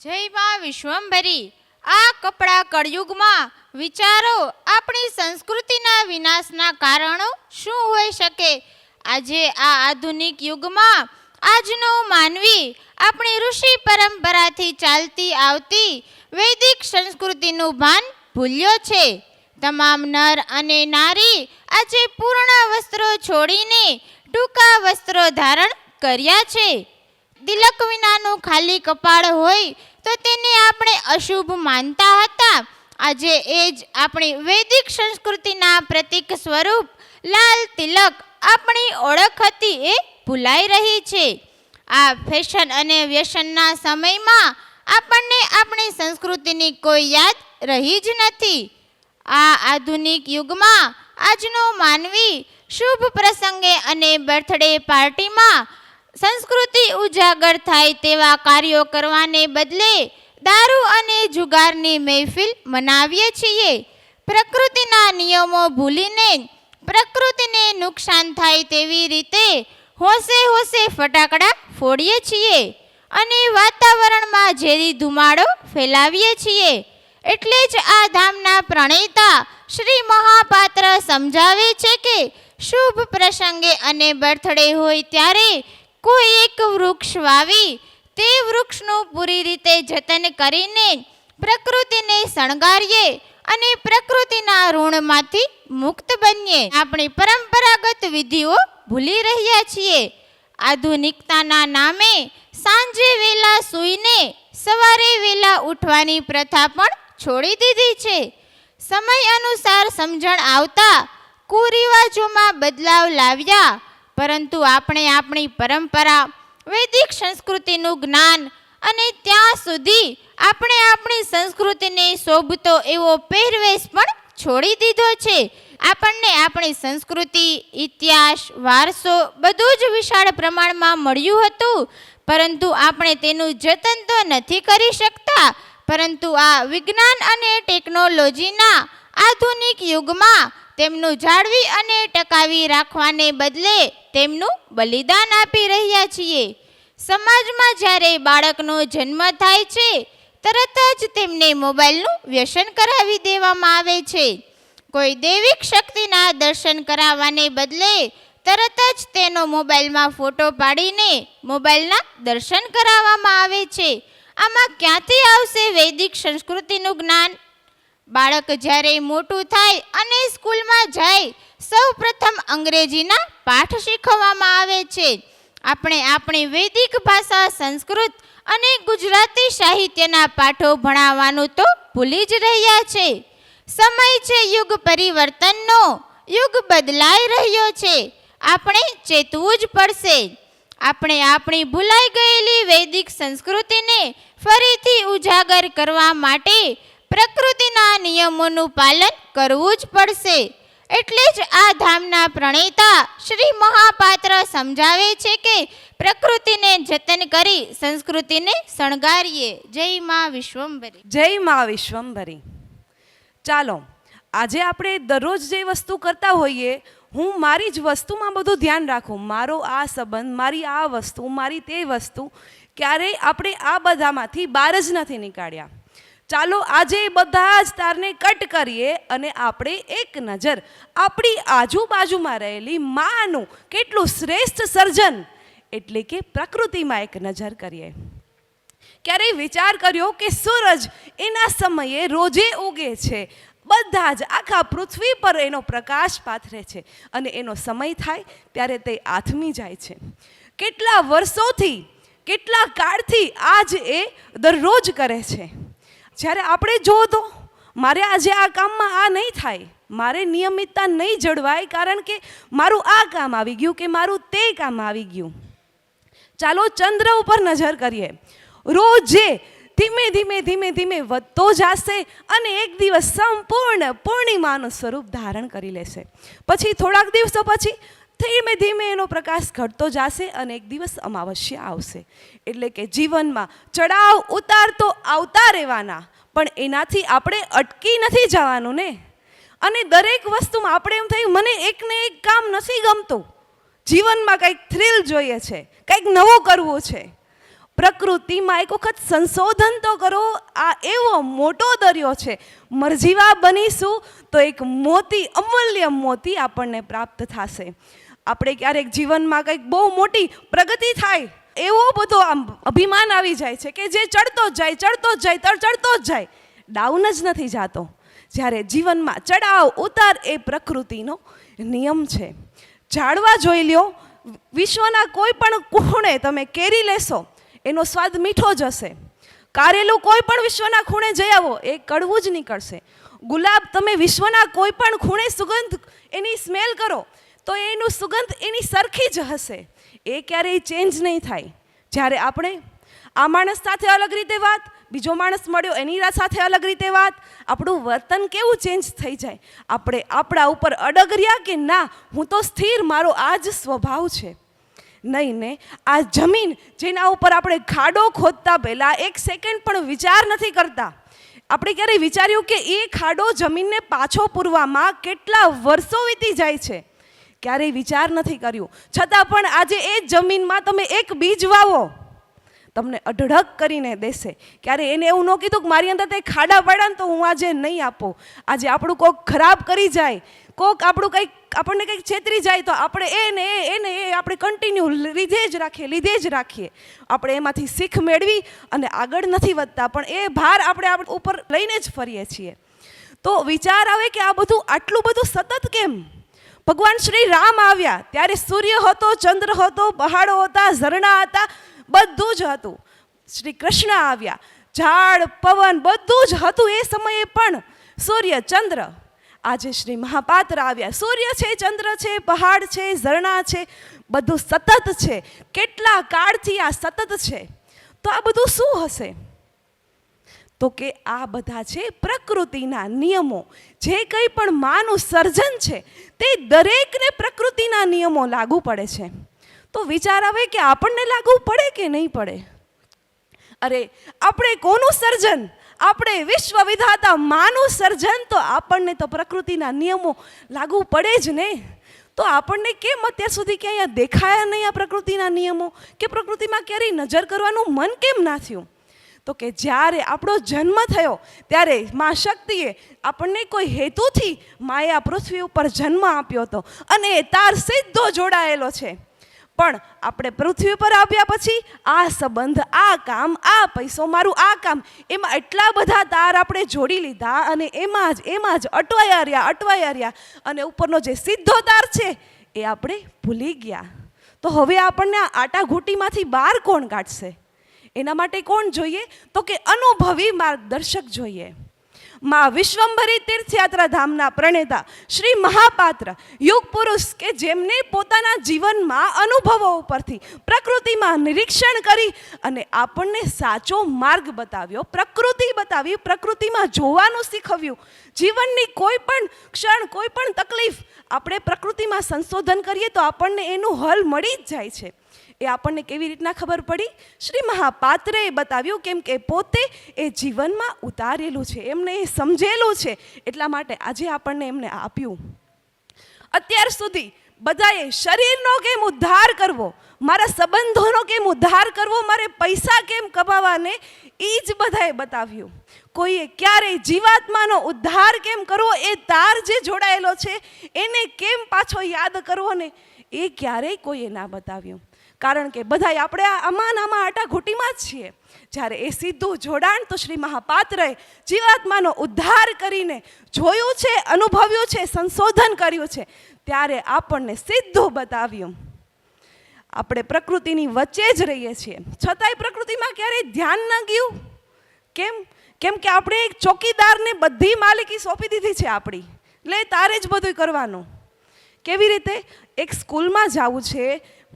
જય માં વિશ્વંભરી. આ કપડા કળયુગમાં વિચારો આપણી સંસ્કૃતિના વિનાશના કારણો શું હોઈ શકે? આજે આ આધુનિક યુગમાં આજનો માનવી આપણી ઋષિ પરંપરાથી ચાલતી આવતી વૈદિક સંસ્કૃતિનું ભાન ભૂલ્યો છે. તમામ નર અને નારી આજે પૂર્ણ વસ્ત્રો છોડીને ટૂંકા વસ્ત્રો ધારણ કર્યા છે. તિલક વિનાનું ખાલી કપાળ હોય તો તેને આપણે અશુભ માનતા હતા. આજે એ જ આપણી વૈદિક સંસ્કૃતિના પ્રતીક સ્વરૂપ લાલ તિલક આપણી ઓળખ હતી એ ભૂલાઈ રહી છે. આ ફેશન અને વ્યસનના સમયમાં આપણને આપણી સંસ્કૃતિની કોઈ યાદ રહી જ નથી. આ આધુનિક યુગમાં આજનો માનવી શુભ પ્રસંગે અને બર્થડે પાર્ટીમાં સંસ્કૃતિ ઉજાગર થાય તેવા કાર્યો કરવાને બદલે દારૂ અને જુગારની મહેફિલ મનાવીએ છીએ. પ્રકૃતિના નિયમો ભૂલીને પ્રકૃતિને નુકસાન થાય તેવી રીતે હોશે હોશે ફટાકડા ફોડીએ છીએ અને વાતાવરણમાં ઝેરી ધુમાડો ફેલાવીએ છીએ. એટલે જ આ ધામના પ્રણેતા શ્રી મહાપાત્ર સમજાવે છે કે શુભ પ્રસંગે અને બર્થડે હોય ત્યારે કોઈ એક વૃક્ષ વાવી તે વૃક્ષનું પૂરી રીતે જતન કરીને પ્રકૃતિને શણગારીએ અને પ્રકૃતિના ઋણમાંથી મુક્ત બનીએ. આપણી પરંપરાગત વિધિઓ ભૂલી રહ્યા છીએ. આધુનિકતાના નામે સાંજે વહેલા સૂઈને સવારે વહેલા ઉઠવાની પ્રથા પણ છોડી દીધી છે. સમય અનુસાર સમજણ આવતા કુરિવાજોમાં બદલાવ લાવ્યા, પરંતુ આપણે આપણી પરંપરા વૈદિક સંસ્કૃતિનું જ્ઞાન અને ત્યાં સુધી આપણે આપણી સંસ્કૃતિને શોભતો એવો પહેરવેશ પણ છોડી દીધો છે. આપણને આપણી સંસ્કૃતિ, ઇતિહાસ, વારસો બધું જ વિશાળ પ્રમાણમાં મળ્યું હતું, પરંતુ આપણે તેનું જતન તો નથી કરી શકતા. પરંતુ આ વિજ્ઞાન અને ટેકનોલોજીના આધુનિક યુગમાં તેમનું જાળવી અને ટકાવી રાખવાને બદલે તેમનું બલિદાન આપી રહ્યા છીએ. સમાજમાં જ્યારે બાળકનો જન્મ થાય છે તરત જ તેમને મોબાઈલનું વ્યસન કરાવી દેવામાં આવે છે. કોઈ દૈવિક શક્તિના દર્શન કરાવવાને બદલે તરત જ તેનો મોબાઈલમાં ફોટો પાડીને મોબાઈલના દર્શન કરાવવામાં આવે છે. આમાં ક્યાંથી આવશે વૈદિક સંસ્કૃતિનું જ્ઞાન? બાળક જ્યારે મોટું થાય અને સ્કૂલમાં જાય સૌ પ્રથમ અંગ્રેજીના પાઠ શીખવવામાં આવે છે. આપણે આપણી વૈદિક ભાષા, સંસ્કૃત અને ગુજરાતી સાહિત્યના પાઠો ભણાવવાનું તો ભૂલી જ રહ્યા છે. સમય છે યુગ પરિવર્તનનો, યુગ બદલાઈ રહ્યો છે. આપણે ચેતવું જ પડશે. આપણે આપણી ભૂલાઈ ગયેલી વૈદિક સંસ્કૃતિને ફરીથી ઉજાગર કરવા માટે પ્રકૃતિના નિયમોનું પાલન કરવું જ પડશે. એટલે જ આ ધામના પ્રણેતા શ્રી મહાપાત્ર સમજાવે છે કે પ્રકૃતિને જતન કરી સંસ્કૃતિને શણગારીએ. જય માં વિશ્વંભરી. જય માં વિશ્વંભરી. ચાલો, આજે આપણે દરરોજ જે વસ્તુ કરતા હોઈએ, હું મારી જ વસ્તુમાં બધું ધ્યાન રાખું, મારો આ સંબંધ, મારી આ વસ્તુ, મારી તે વસ્તુ, ક્યારેય આપણે આ બધામાંથી બહાર જ નથી નીકાળ્યા. ચાલો આજે બધા જ તારને કટ કરીએ અને આપણે એક નજર આપણી આજુબાજુમાં રહેલી માનું કેટલું શ્રેષ્ઠ સર્જન એટલે કે પ્રકૃતિમાં એક નજર કરીએ. ક્યારેય વિચાર કર્યો કે સૂરજ એના સમયે રોજે ઉગે છે, બધા જ આખા પૃથ્વી પર એનો પ્રકાશ પાથરે છે અને એનો સમય થાય ત્યારે તે આથમી જાય છે. કેટલા વર્ષોથી, કેટલા કાળથી આજ એ દરરોજ કરે છે. જ્યારે આપણે જો તો મારે આજે આ કામમાં આ નહીં થાય, મારે નિયમિતતા નહીં જળવાય કારણ કે મારું આ કામ આવી ગયું કે મારું તે કામ આવી ગયું. ચાલો ચંદ્ર ઉપર નજર કરીએ. રોજે ધીમે ધીમે ધીમે ધીમે વધતો જશે અને એક દિવસ સંપૂર્ણ પૂર્ણિમાનું સ્વરૂપ ધારણ કરી લેશે. પછી થોડાક દિવસો પછી ધીમે ધીમે એનો પ્રકાશ ઘટતો જશે અને એક દિવસ અમાવસ્યા આવશે. એટલે કે જીવનમાં ચડાવ ઉતાર તો આવતા રહેવાના, પણ એનાથી આપણે અટકી નથી જવાનું ને. અને દરેક વસ્તુમાં આપણે એમ થયું મને એકને એક કામ નથી ગમતું, જીવનમાં કંઈક થ્રિલ જોઈએ છે, કંઈક નવું કરવું છે. પ્રકૃતિમાં એક વખત સંશોધન તો કરો. આ એવો મોટો દરિયો છે, મરજીવા બનીશું તો એક મોતી, અમૂલ્ય મોતી આપણને પ્રાપ્ત થશે. આપણે ક્યારેક જીવનમાં કંઈક બહુ મોટી પ્રગતિ થાય, એવો બધો આમ અભિમાન આવી જાય છે કે જે ચડતો જ જાય, ચડતો જ જાય, ચડતો જ જાય, ડાઉન જ નથી જાતો. જ્યારે જીવનમાં ચડાવ ઉતાર એ પ્રકૃતિનો નિયમ છે. ઝાડવા જોઈ લ્યો, વિશ્વના કોઈ પણ ખૂણે તમે કેરી લેશો, એનો સ્વાદ મીઠો જ હશે. કારેલું કોઈ પણ વિશ્વના ખૂણે જઈ આવો, એ કડવું જ નીકળશે. ગુલાબ તમે વિશ્વના કોઈ પણ ખૂણે સુગંધ એની સ્મેલ કરો તો એનું સુગંધ એની સરખી જ હશે, એ ક્યારેય ચેન્જ નહીં થાય. જ્યારે આપણે આ માણસ સાથે અલગ રીતે વાત, બીજો માણસ મળ્યો એની સાથે અલગ રીતે વાત, આપણું વર્તન કેવું ચેન્જ થઈ જાય. આપણે આપણા ઉપર અડગ રહ્યા કે ના, હું તો સ્થિર, મારો આ જ સ્વભાવ છે. નહીં ને, આ જમીન જેના ઉપર આપણે ખાડો ખોદતા પહેલાં એક સેકન્ડ પણ વિચાર નથી કરતા. આપણે ક્યારેય વિચાર્યું કે એ ખાડો જમીનને પાછો પૂરવામાં કેટલા વર્ષો વીતી જાય છે? ક્યારેય વિચાર નથી કર્યું. છતાં પણ આજે એ જમીનમાં તમે એક બીજ વાવો, તમને અઢળક કરીને દેશે. ક્યારે એને એવું ન કીધું કે મારી અંદર તે ખાડા પડ્યા ને તો હું આજે નહીં આપું. આજે આપણું કોક ખરાબ કરી જાય, કોક આપણને કંઈક છેતરી જાય તો આપણે એને આપણે કન્ટિન્યુ લીધે જ રાખીએ. આપણે એમાંથી શીખ મેળવી અને આગળ નથી વધતા, પણ એ ભાર આપણે ઉપર લઈને જ ફરીએ છીએ. તો વિચાર આવે કે આ બધું આટલું બધું સતત કેમ? ભગવાન શ્રી રામ આવ્યા ત્યારે સૂર્ય હતો, ચંદ્ર હતો, પહાડો હતા, ઝરણા હતા, બધું જ હતું. શ્રી કૃષ્ણ આવ્યા, ઝાડ, પવન બધું જ હતું એ સમયે પણ, સૂર્ય, ચંદ્ર. આજે શ્રી મહાપાત્ર આવ્યા, સૂર્ય છે, ચંદ્ર છે, પહાડ છે, ઝરણા છે, બધું સતત છે. કેટલા કાળથી આ સતત છે. તો આ બધું શું હશે? તો કે આ બધા છે પ્રકૃતિના નિયમો. જે કંઈ પણ માનું સર્જન છે તે દરેકને પ્રકૃતિના નિયમો લાગુ પડે છે. તો વિચાર આવે કે આપણને લાગુ પડે કે નહીં પડે? અરે આપણે કોનું સર્જન? આપણે વિશ્વ વિધાતા માનું સર્જન, તો આપણને તો પ્રકૃતિના નિયમો લાગુ પડે જ ને. તો આપણને કેમ અત્યાર સુધી ક્યાંય દેખાયા નહીં આ પ્રકૃતિના નિયમો? કે પ્રકૃતિમાં ક્યારેય નજર કરવાનું મન કેમ ના થયું? તો કે જ્યારે આપણો જન્મ થયો ત્યારે મા શક્તિએ આપણને કોઈ હેતુથી માયા પૃથ્વી ઉપર જન્મ આપ્યો હતો અને એ તાર સીધો જોડાયેલો છે. પણ આપણે પૃથ્વી પર આવ્યા પછી આ સંબંધ, આ કામ, આ પૈસો, મારું આ કામ, એમાં એટલા બધા તાર આપણે જોડી લીધા અને એમાં જ અટવાયા રહ્યા અને ઉપરનો જે સીધો તાર છે એ આપણે ભૂલી ગયા. તો હવે આપણને આ આટાઘૂંટીમાંથી બહાર કોણ કાઢશે? એના માટે કોણ જોઈએ? તો કે અનુભવી માર્ગદર્શક જોઈએ. માં વિશ્વંભરી તીર્થયાત્રા ધામના પ્રણેતા શ્રી મહાપાત્ર, યુગ પુરુષ કે જેમને પોતાના જીવનમાં અનુભવો ઉપરથી પ્રકૃતિમાં નિરીક્ષણ કરી અને આપણને સાચો માર્ગ બતાવ્યો, પ્રકૃતિ બતાવી, પ્રકૃતિમાં જોવાનું શીખવ્યું. જીવનની કોઈ પણ ક્ષણ, કોઈ પણ તકલીફ આપણે પ્રકૃતિમાં સંશોધન કરીએ તો આપણને એનું હલ મળી જ જાય છે. એ આપણને કેવી રીતના ખબર પડી? શ્રી મહાપાત્રે બતાવ્યું, કેમ કે પોતે એ જીવનમાં ઉતારેલું છે, એમને એ સમજેલું છે, એટલા માટે આજે આપણને એમને આપ્યું. અત્યાર સુધી બધાએ શરીરનો કેમ ઉદ્ધાર કરવો, મારા સંબંધોનો કેમ ઉદ્ધાર કરવો, મારે પૈસા કેમ કમાવાને, એ જ બધાએ બતાવ્યું. કોઈએ ક્યારેય જીવાત્માનો ઉદ્ધાર કેમ કરવો, એ તાર જે જોડાયેલો છે એને કેમ પાછો યાદ કરવો ને, એ ક્યારેય કોઈએ ના બતાવ્યું. કારણ કે બધાય આપણે આમાં આટાઘૂંટીમાં જ છીએ. જ્યારે એ સીધું જોડાણ તો શ્રી મહાપાત્રએ જીવાત્માનો ઉદ્ધાર કરીને જોયું છે, અનુભવ્યું છે, સંશોધન કર્યું છે, ત્યારે આપણને સીધું બતાવ્યું. આપણે પ્રકૃતિની વચ્ચે જ રહીએ છીએ, છતાંય પ્રકૃતિમાં ક્યારેય ધ્યાન ન ગયું. કેમ કે આપણે એક ચોકીદારને બધી માલિકી સોંપી દીધી છે આપણી, લે તારે જ બધું કરવાનું. કેવી રીતે? એક સ્કૂલમાં જવું છે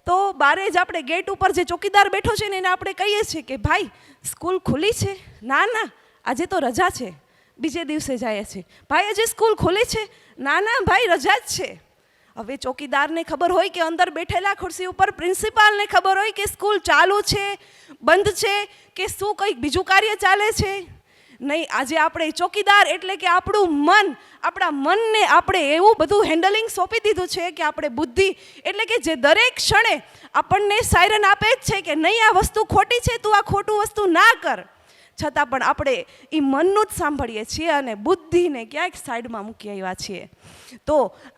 તો બારે જ આપણે ગેટ ઉપર જે ચોકીદાર બેઠો છે ને એને આપણે કહીએ છીએ કે ભાઈ સ્કૂલ ખુલ્લી છે? ના, આજે તો રજા છે. બીજે દિવસે જાય છે, ભાઈ આજે સ્કૂલ ખુલ્લી છે? ના ભાઈ રજા જ છે. હવે ચોકીદારને ખબર હોય કે અંદર બેઠેલા ખુરશી ઉપર પ્રિન્સિપાલને ખબર હોય કે સ્કૂલ ચાલુ છે, બંધ છે, કે શું કંઈક બીજું કાર્ય ચાલે છે? નહીં. આજે આપણે ચોકીદાર એટલે કે આપણું મન, આપણા મનને આપણે એવું બધું હેન્ડલિંગ સોંપી દીધું છે કે આપણે બુદ્ધિ એટલે કે જે દરેક ક્ષણે આપણને સાયરન આપે જ છે કે નહીં આ વસ્તુ ખોટી છે, તું આ ખોટું વસ્તુ ના કર, છતાં પણ આપણે એ મનનું જ સાંભળીએ છીએ અને બુદ્ધિને ક્યાંક સાઈડમાં મૂકી આવ્યા છીએ. તો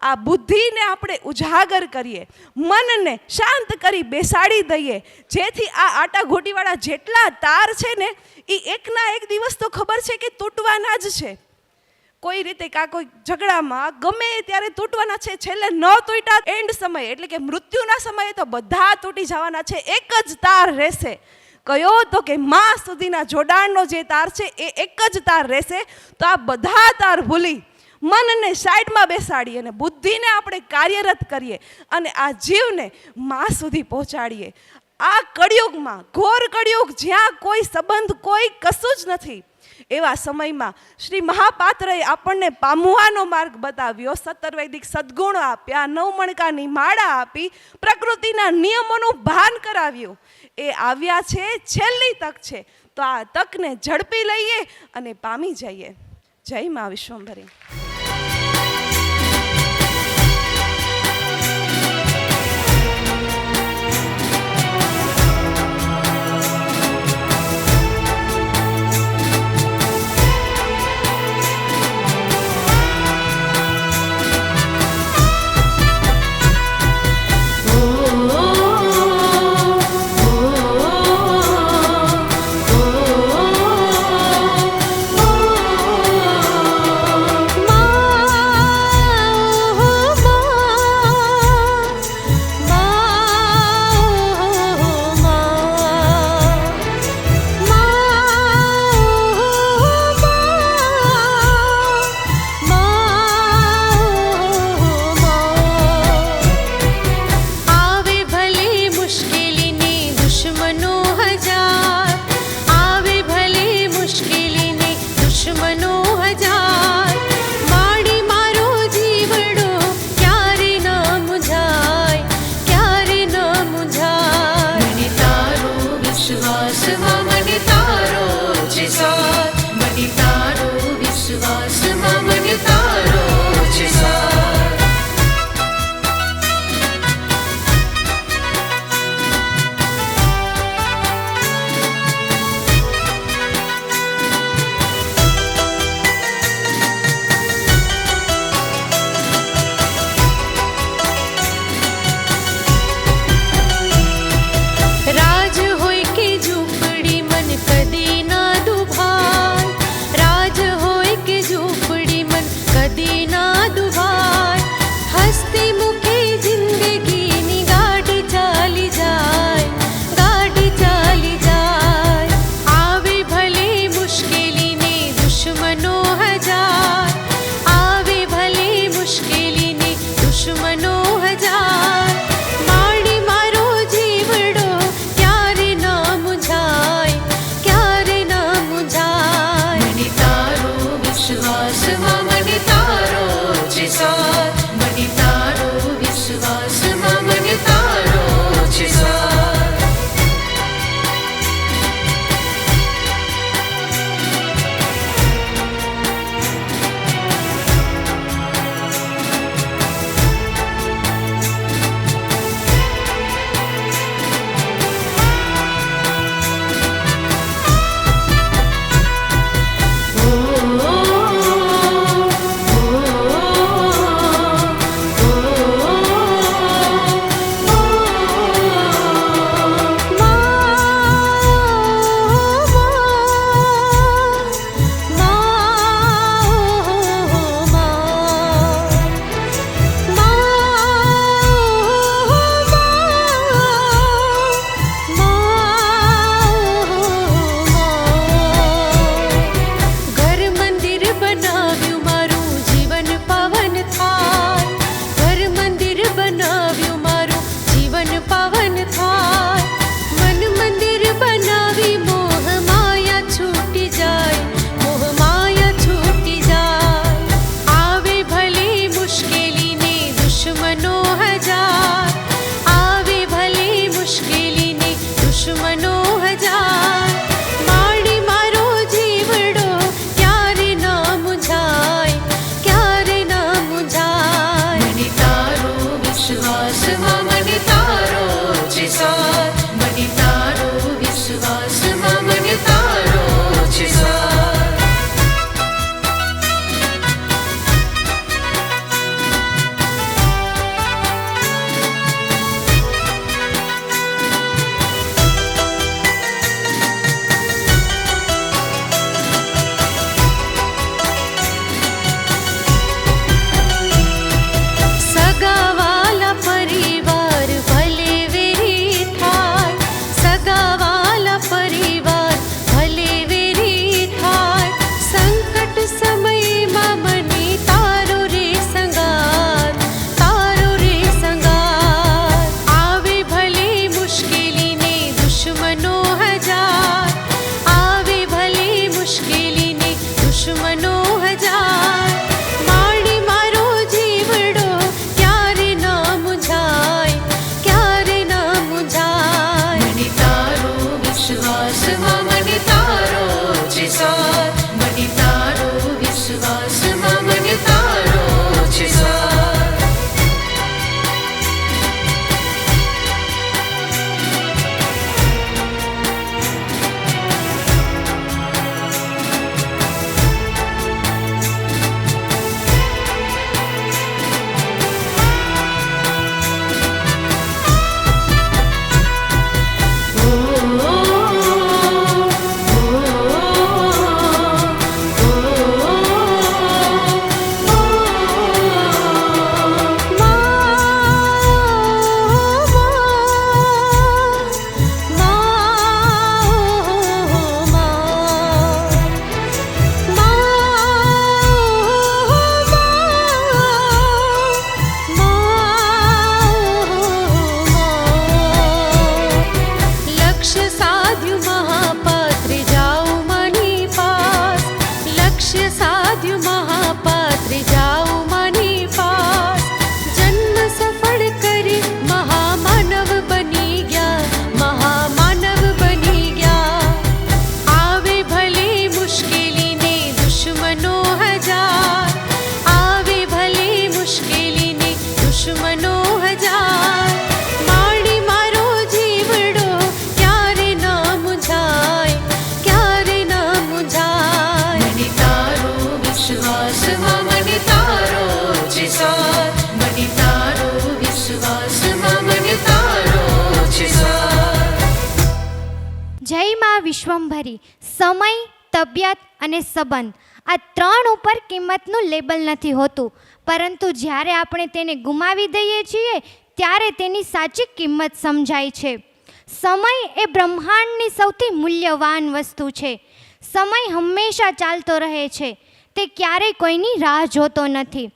આ બુદ્ધિને આપણે ઉજાગર કરીએ, મનને શાંત કરી બેસાડી દઈએ, જેથી આ આટા ઘોટીવાળા જેટલા તાર છે ને એ એકના એક દિવસ તો ખબર છે કે તૂટવાના જ છે. કોઈ રીતે કાં કોઈ ઝઘડામાં ગમે ત્યારે તૂટવાના છે. છેલ્લે ન તૂટ્યા એન્ડ સમયે એટલે કે મૃત્યુના સમયે તો બધા તૂટી જવાના છે. એક જ તાર રહેશે. કયો તો કે માં સુધીના જોડાણનો જે તાર છે એ એક જ તાર રહેશે. તો આ બધા તાર ભૂલી મનને સાઈડમાં બેસાડીએ અને બુદ્ધિને આપણે કાર્યરત કરીએ અને આ જીવને માં સુધી પહોંચાડીએ. આ કળિયુગમાં, ઘોર કળિયુગ, જ્યાં કોઈ સંબંધ, કોઈ કશું જ નથી, એવા સમયમાં શ્રી મહાપાત્રએ આપણને પામવાનો માર્ગ બતાવ્યો, સત્તરવૈદિક સદ્ગુણો આપ્યા, નવમણકાની માળા આપી, પ્રકૃતિના નિયમોનું ભાન કરાવ્યું. એ આવ્યા છે, છેલ્લી તક છે. તો આ તકને ઝડપી લઈએ અને પામી જઈએ. જય મા વિશ્વંભરી. Ma વિશ્વાસમાં મને તારો છે સાથ, મને તારો વિશ્વાસમાં મને તારો છે સાથ. સગાવાલા પરિવાર ભલે વેરી થાય, સગાવાલા પરિવાર ભલે વેરી થાય, સંકટ સમયમાં મને તારો રે સંગાત, તારો રે સંગાત. આવે ભલે મુશ્કેલીને દુશ્મનો હજાર, આવે ભલે મુશ્કેલીને દુશ્મનો હજાર, માડી મારો જીવડો ક્યારે ના મુંજાય, ક્યારે ના મુંજાય. મને તારો વિશ્વાસમાં મને તારો છે સાથ, મને તારો વિશ્વાસમાં મને તારો છે સાથ. લક્ષ્ય સાધ્યું મહાપાત્રે જાઉં મની પાસ, લક્ષ્ય સાધ્યું મહાપાત્રે જાઉં મની પાસ, જન્મ સફળ કરી મહામાનવ બની ગયા, મહામાનવ બની ગયા. આવે ભલે મુશ્કેલીને દુશ્મનો હજાર, આવે ભલે મુશ્કેલીને દુશ્મનો હજાર, માડી મારો જીવડો ક્યારે ના મુંજાય, ક્યારે ના મુંજાય. મને તારો વિશ્વાસમાં મને તારો છે સાથ, મને તારો વિશ્વાસમાં મને તારો છે સાથ. જય માં વિશ્વંભરી. સમય, તબિયત અને સંબંધ આ ત્રણ ઉપર કિંમતનું લેબલ નથી હોતું, પરંતુ જ્યારે આપણે તેને ગુમાવી દઈએ છીએ ત્યારે તેની સાચી કિંમત સમજાય છે. સમય એ બ્રહ્માંડની સૌથી મૂલ્યવાન વસ્તુ છે. સમય હંમેશા ચાલતો રહે છે, તે ક્યારેય કોઈની રાહ જોતો નથી.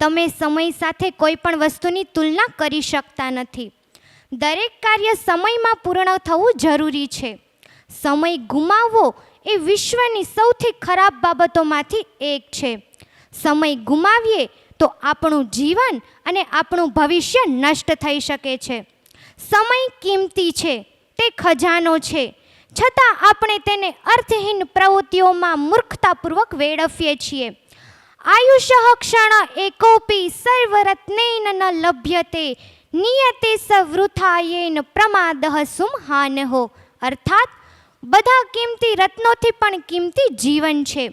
તમે સમય સાથે કોઈ પણ વસ્તુની તુલના કરી શકતા નથી. દરેક કાર્ય સમયમાં પૂર્ણ થવું જરૂરી છે. સમય ગુમાવવો એ વિશ્વની સૌથી ખરાબ બાબતોમાંથી એક છે. સમય ગુમાવીએ તો આપણું જીવન અને આપણું ભવિષ્ય નષ્ટ થઈ શકે છે. સમય કિંમતી છે, તે ખજાનો છે, છતાં આપણે તેને અર્થહીન પ્રવૃત્તિઓમાં મૂર્ખતાપૂર્વક વેડફીએ છીએ. આયુષ્ય ક્ષણ એકોપી સર્વરત્નેન ન લભ્યતે નિયતે સવૃથાયેન પ્રમાદઃ સુમહાનહો. અર્થાત બધા કિંમતી રત્નોથી પણ કિંમતી જીવન છે,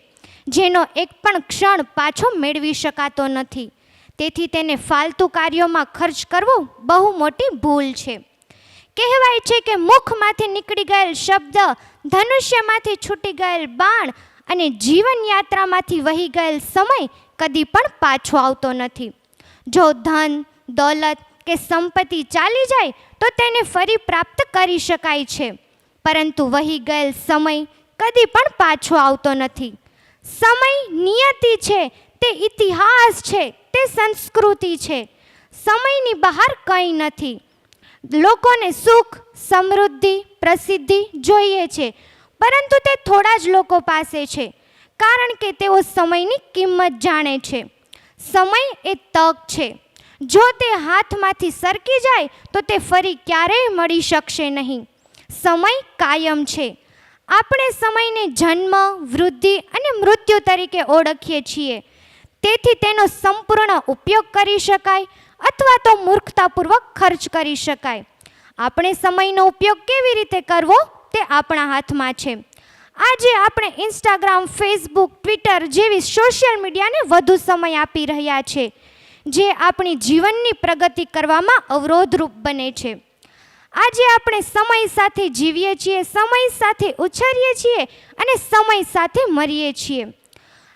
જેનો એક પણ ક્ષણ પાછો મેળવી શકાતો નથી. તેથી તેને ફાલતુ કાર્યોમાં ખર્ચ કરવો બહુ મોટી ભૂલ છે. કહેવાય છે કે મુખમાંથી નીકળી ગયેલ શબ્દ, ધનુષ્યમાંથી છૂટી ગયેલ બાણ અને જીવન યાત્રામાંથી વહી ગયેલ સમય કદી પણ પાછો આવતો નથી. જો ધન, દોલત કે સંપત્તિ ચાલી જાય તો તેને ફરી પ્રાપ્ત કરી શકાય છે, પરંતુ વહી ગયેલ સમય કદી પણ પાછો આવતો નથી. સમય નિયતિ છે, તે ઇતિહાસ છે, તે સંસ્કૃતિ છે. સમયની બહાર કંઈ નથી. લોકોને સુખ, સમૃદ્ધિ, પ્રસિદ્ધિ જોઈએ છે, પરંતુ તે થોડા જ લોકો પાસે છે, કારણ કે તેઓ સમયની કિંમત જાણે છે. સમય એ તક છે. જો તે હાથમાંથી સરકી જાય તો તે ફરી ક્યારેય મળી શકશે નહીં. સમય કાયમ છે. આપણે સમયને જન્મ, વૃદ્ધિ અને મૃત્યુ તરીકે ઓળખીએ છીએ. તેથી તેનો સંપૂર્ણ ઉપયોગ કરી શકાય અથવા તો મૂર્ખતાપૂર્વક ખર્ચ કરી શકાય. આપણે સમયનો ઉપયોગ કેવી રીતે કરવો તે આપણા હાથમાં છે. આજે આપણે ઇન્સ્ટાગ્રામ, ફેસબુક, ટ્વિટર જેવી સોશિયલ મીડિયાને વધુ સમય આપી રહ્યા છે, જે આપણી જીવનની પ્રગતિ કરવામાં અવરોધરૂપ બને છે. આજે આપણે સમય સાથે જીવીએ છીએ, સમય સાથે ઉછરીએ છીએ અને સમય સાથે મરીએ છીએ.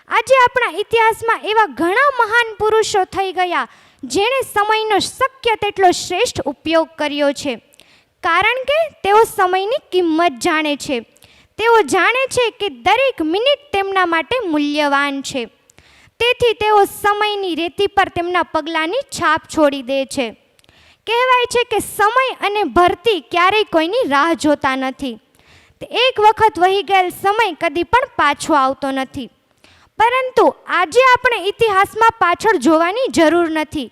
આજે આપણા ઇતિહાસમાં એવા ઘણા મહાન પુરુષો થઈ ગયા જેણે સમયનો શક્ય તેટલો શ્રેષ્ઠ ઉપયોગ કર્યો છે, કારણ કે તેઓ સમયની કિંમત જાણે છે. તેઓ જાણે છે કે દરેક મિનિટ તેમના માટે મૂલ્યવાન છે. તેથી તેઓ સમયની રેતી પર તેમના પગલાંની છાપ છોડી દે છે. કહેવાય છે કે સમય અને ભરતી ક્યારેય કોઈની રાહ જોતા નથી. એક વખત વહી ગયેલ સમય કદી પણ પાછો આવતો નથી. પરંતુ આજે આપણે ઇતિહાસમાં પાછળ જોવાની જરૂર નથી,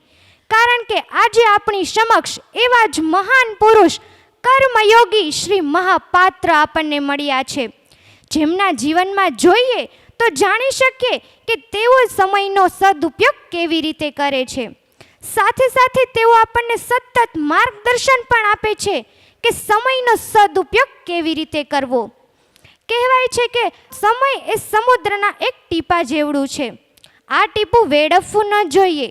કારણ કે આજે આપણી સમક્ષ એવા જ મહાન પુરુષ કર્મયોગી શ્રી મહાપાત્ર આપણને મળ્યા છે, જેમના જીવનમાં જોઈએ તો જાણી શકીએ કે તેઓ સમયનો સદુપયોગ કેવી રીતે કરે છે. સાથે સાથે તેઓ આપણને સતત માર્ગદર્શન પણ આપે છે કે સમયનો સદુપયોગ કેવી રીતે કરવો. કહેવાય છે કે સમય એ સમુદ્રના એક ટીપા જેવડું છે. આ ટીપું વેડફવું ન જોઈએ,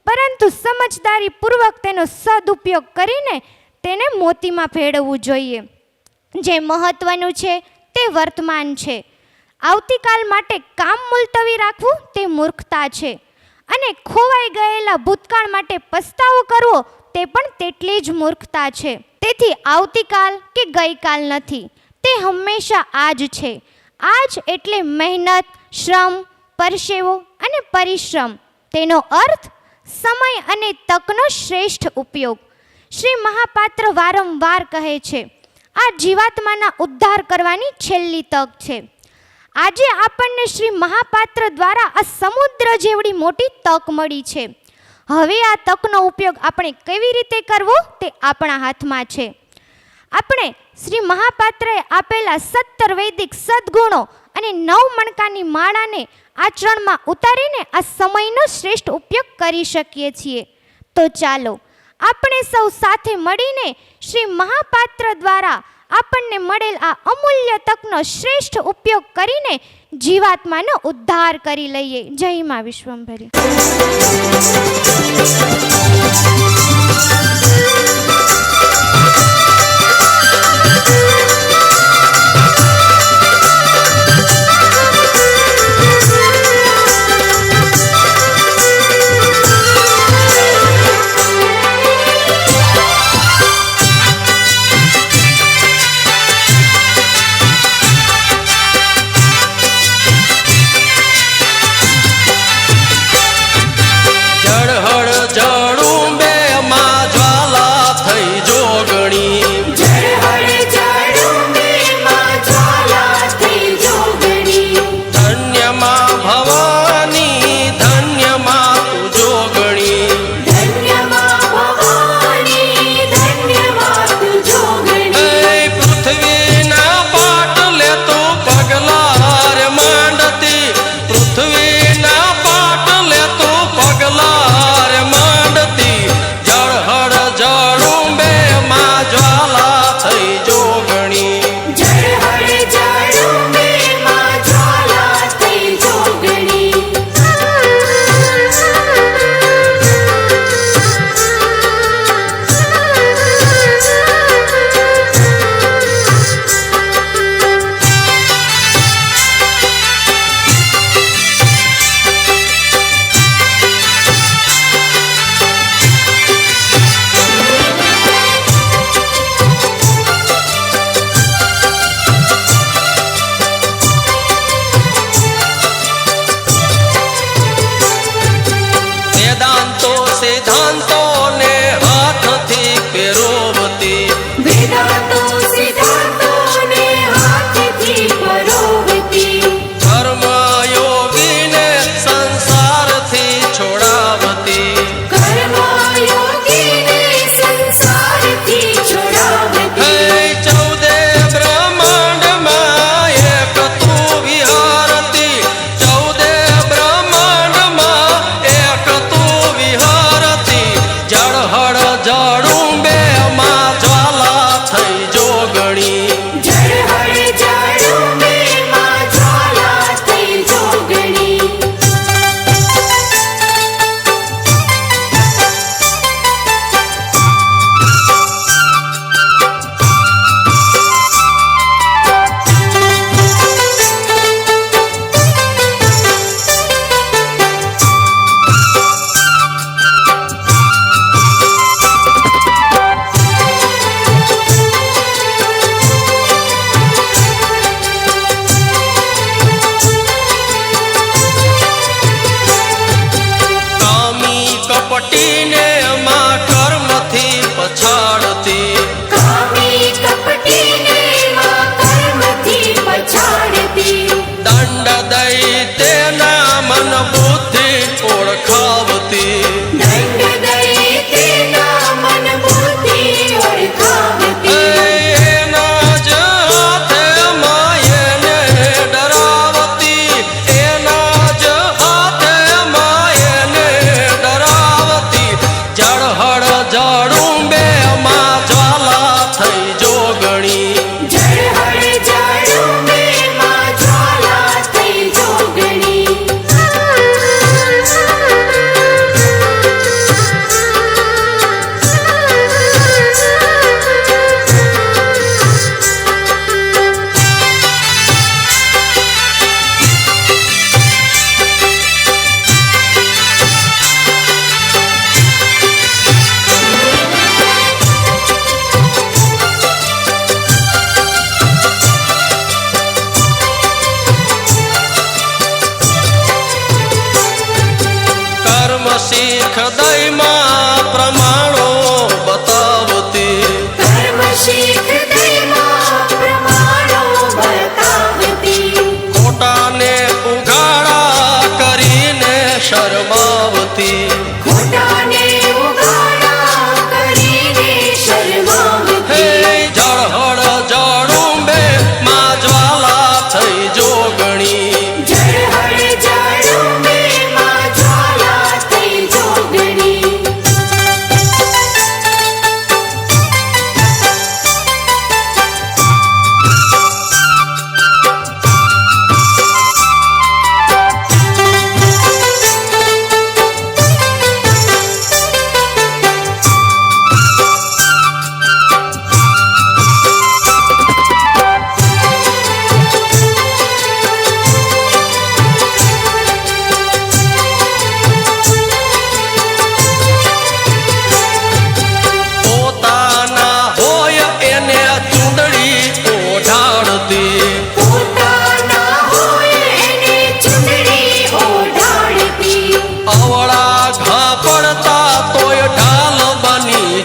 પરંતુ સમજદારીપૂર્વક તેનો સદુપયોગ કરીને તેને મોતીમાં ફેરવવું જોઈએ. જે મહત્વનું છે તે વર્તમાન છે. આવતીકાલ માટે કામ મુલતવી રાખવું તે મૂર્ખતા છે, અને ખોવાઈ ગયેલા ભૂતકાળ માટે પસ્તાવો કરવો તે પણ તેટલી જ મૂર્ખતા છે. તેથી આવતીકાલ કે ગઈકાલ નથી, તે હંમેશા આજ છે. આજ એટલે મહેનત, શ્રમ, પરસેવો અને પરિશ્રમ. તેનો અર્થ સમય અને તકનો શ્રેષ્ઠ ઉપયોગ. શ્રી મહાપાત્ર વારંવાર કહે છે, આ જીવાત્માના ઉદ્ધાર કરવાની છેલ્લી તક છે. આજે આપણને શ્રી મહાપાત્ર દ્વારા આ સમુદ્ર જેવડી મોટી તક મળી છે. હવે આ તકનો ઉપયોગ આપણે કેવી રીતે કરવો તે આપણા હાથમાં છે. આપણે શ્રી મહાપાત્રએ આપેલા 17 વૈદિક સદ્ગુણો અને 9 મણકાની માળાને આચરણમાં ઉતારીને આ સમયનો શ્રેષ્ઠ ઉપયોગ કરી શકીએ છીએ. તો ચાલો આપણે સૌ સાથે મળીને શ્રી મહાપાત્ર દ્વારા આપણને મળેલ આ અમૂલ્ય તકનો શ્રેષ્ઠ ઉપયોગ કરીને જીવાત્માનો ઉદ્ધાર કરી લઈએ. જય મા વિશ્વંભરી. જળહળ જળું બે માં જ્વાળા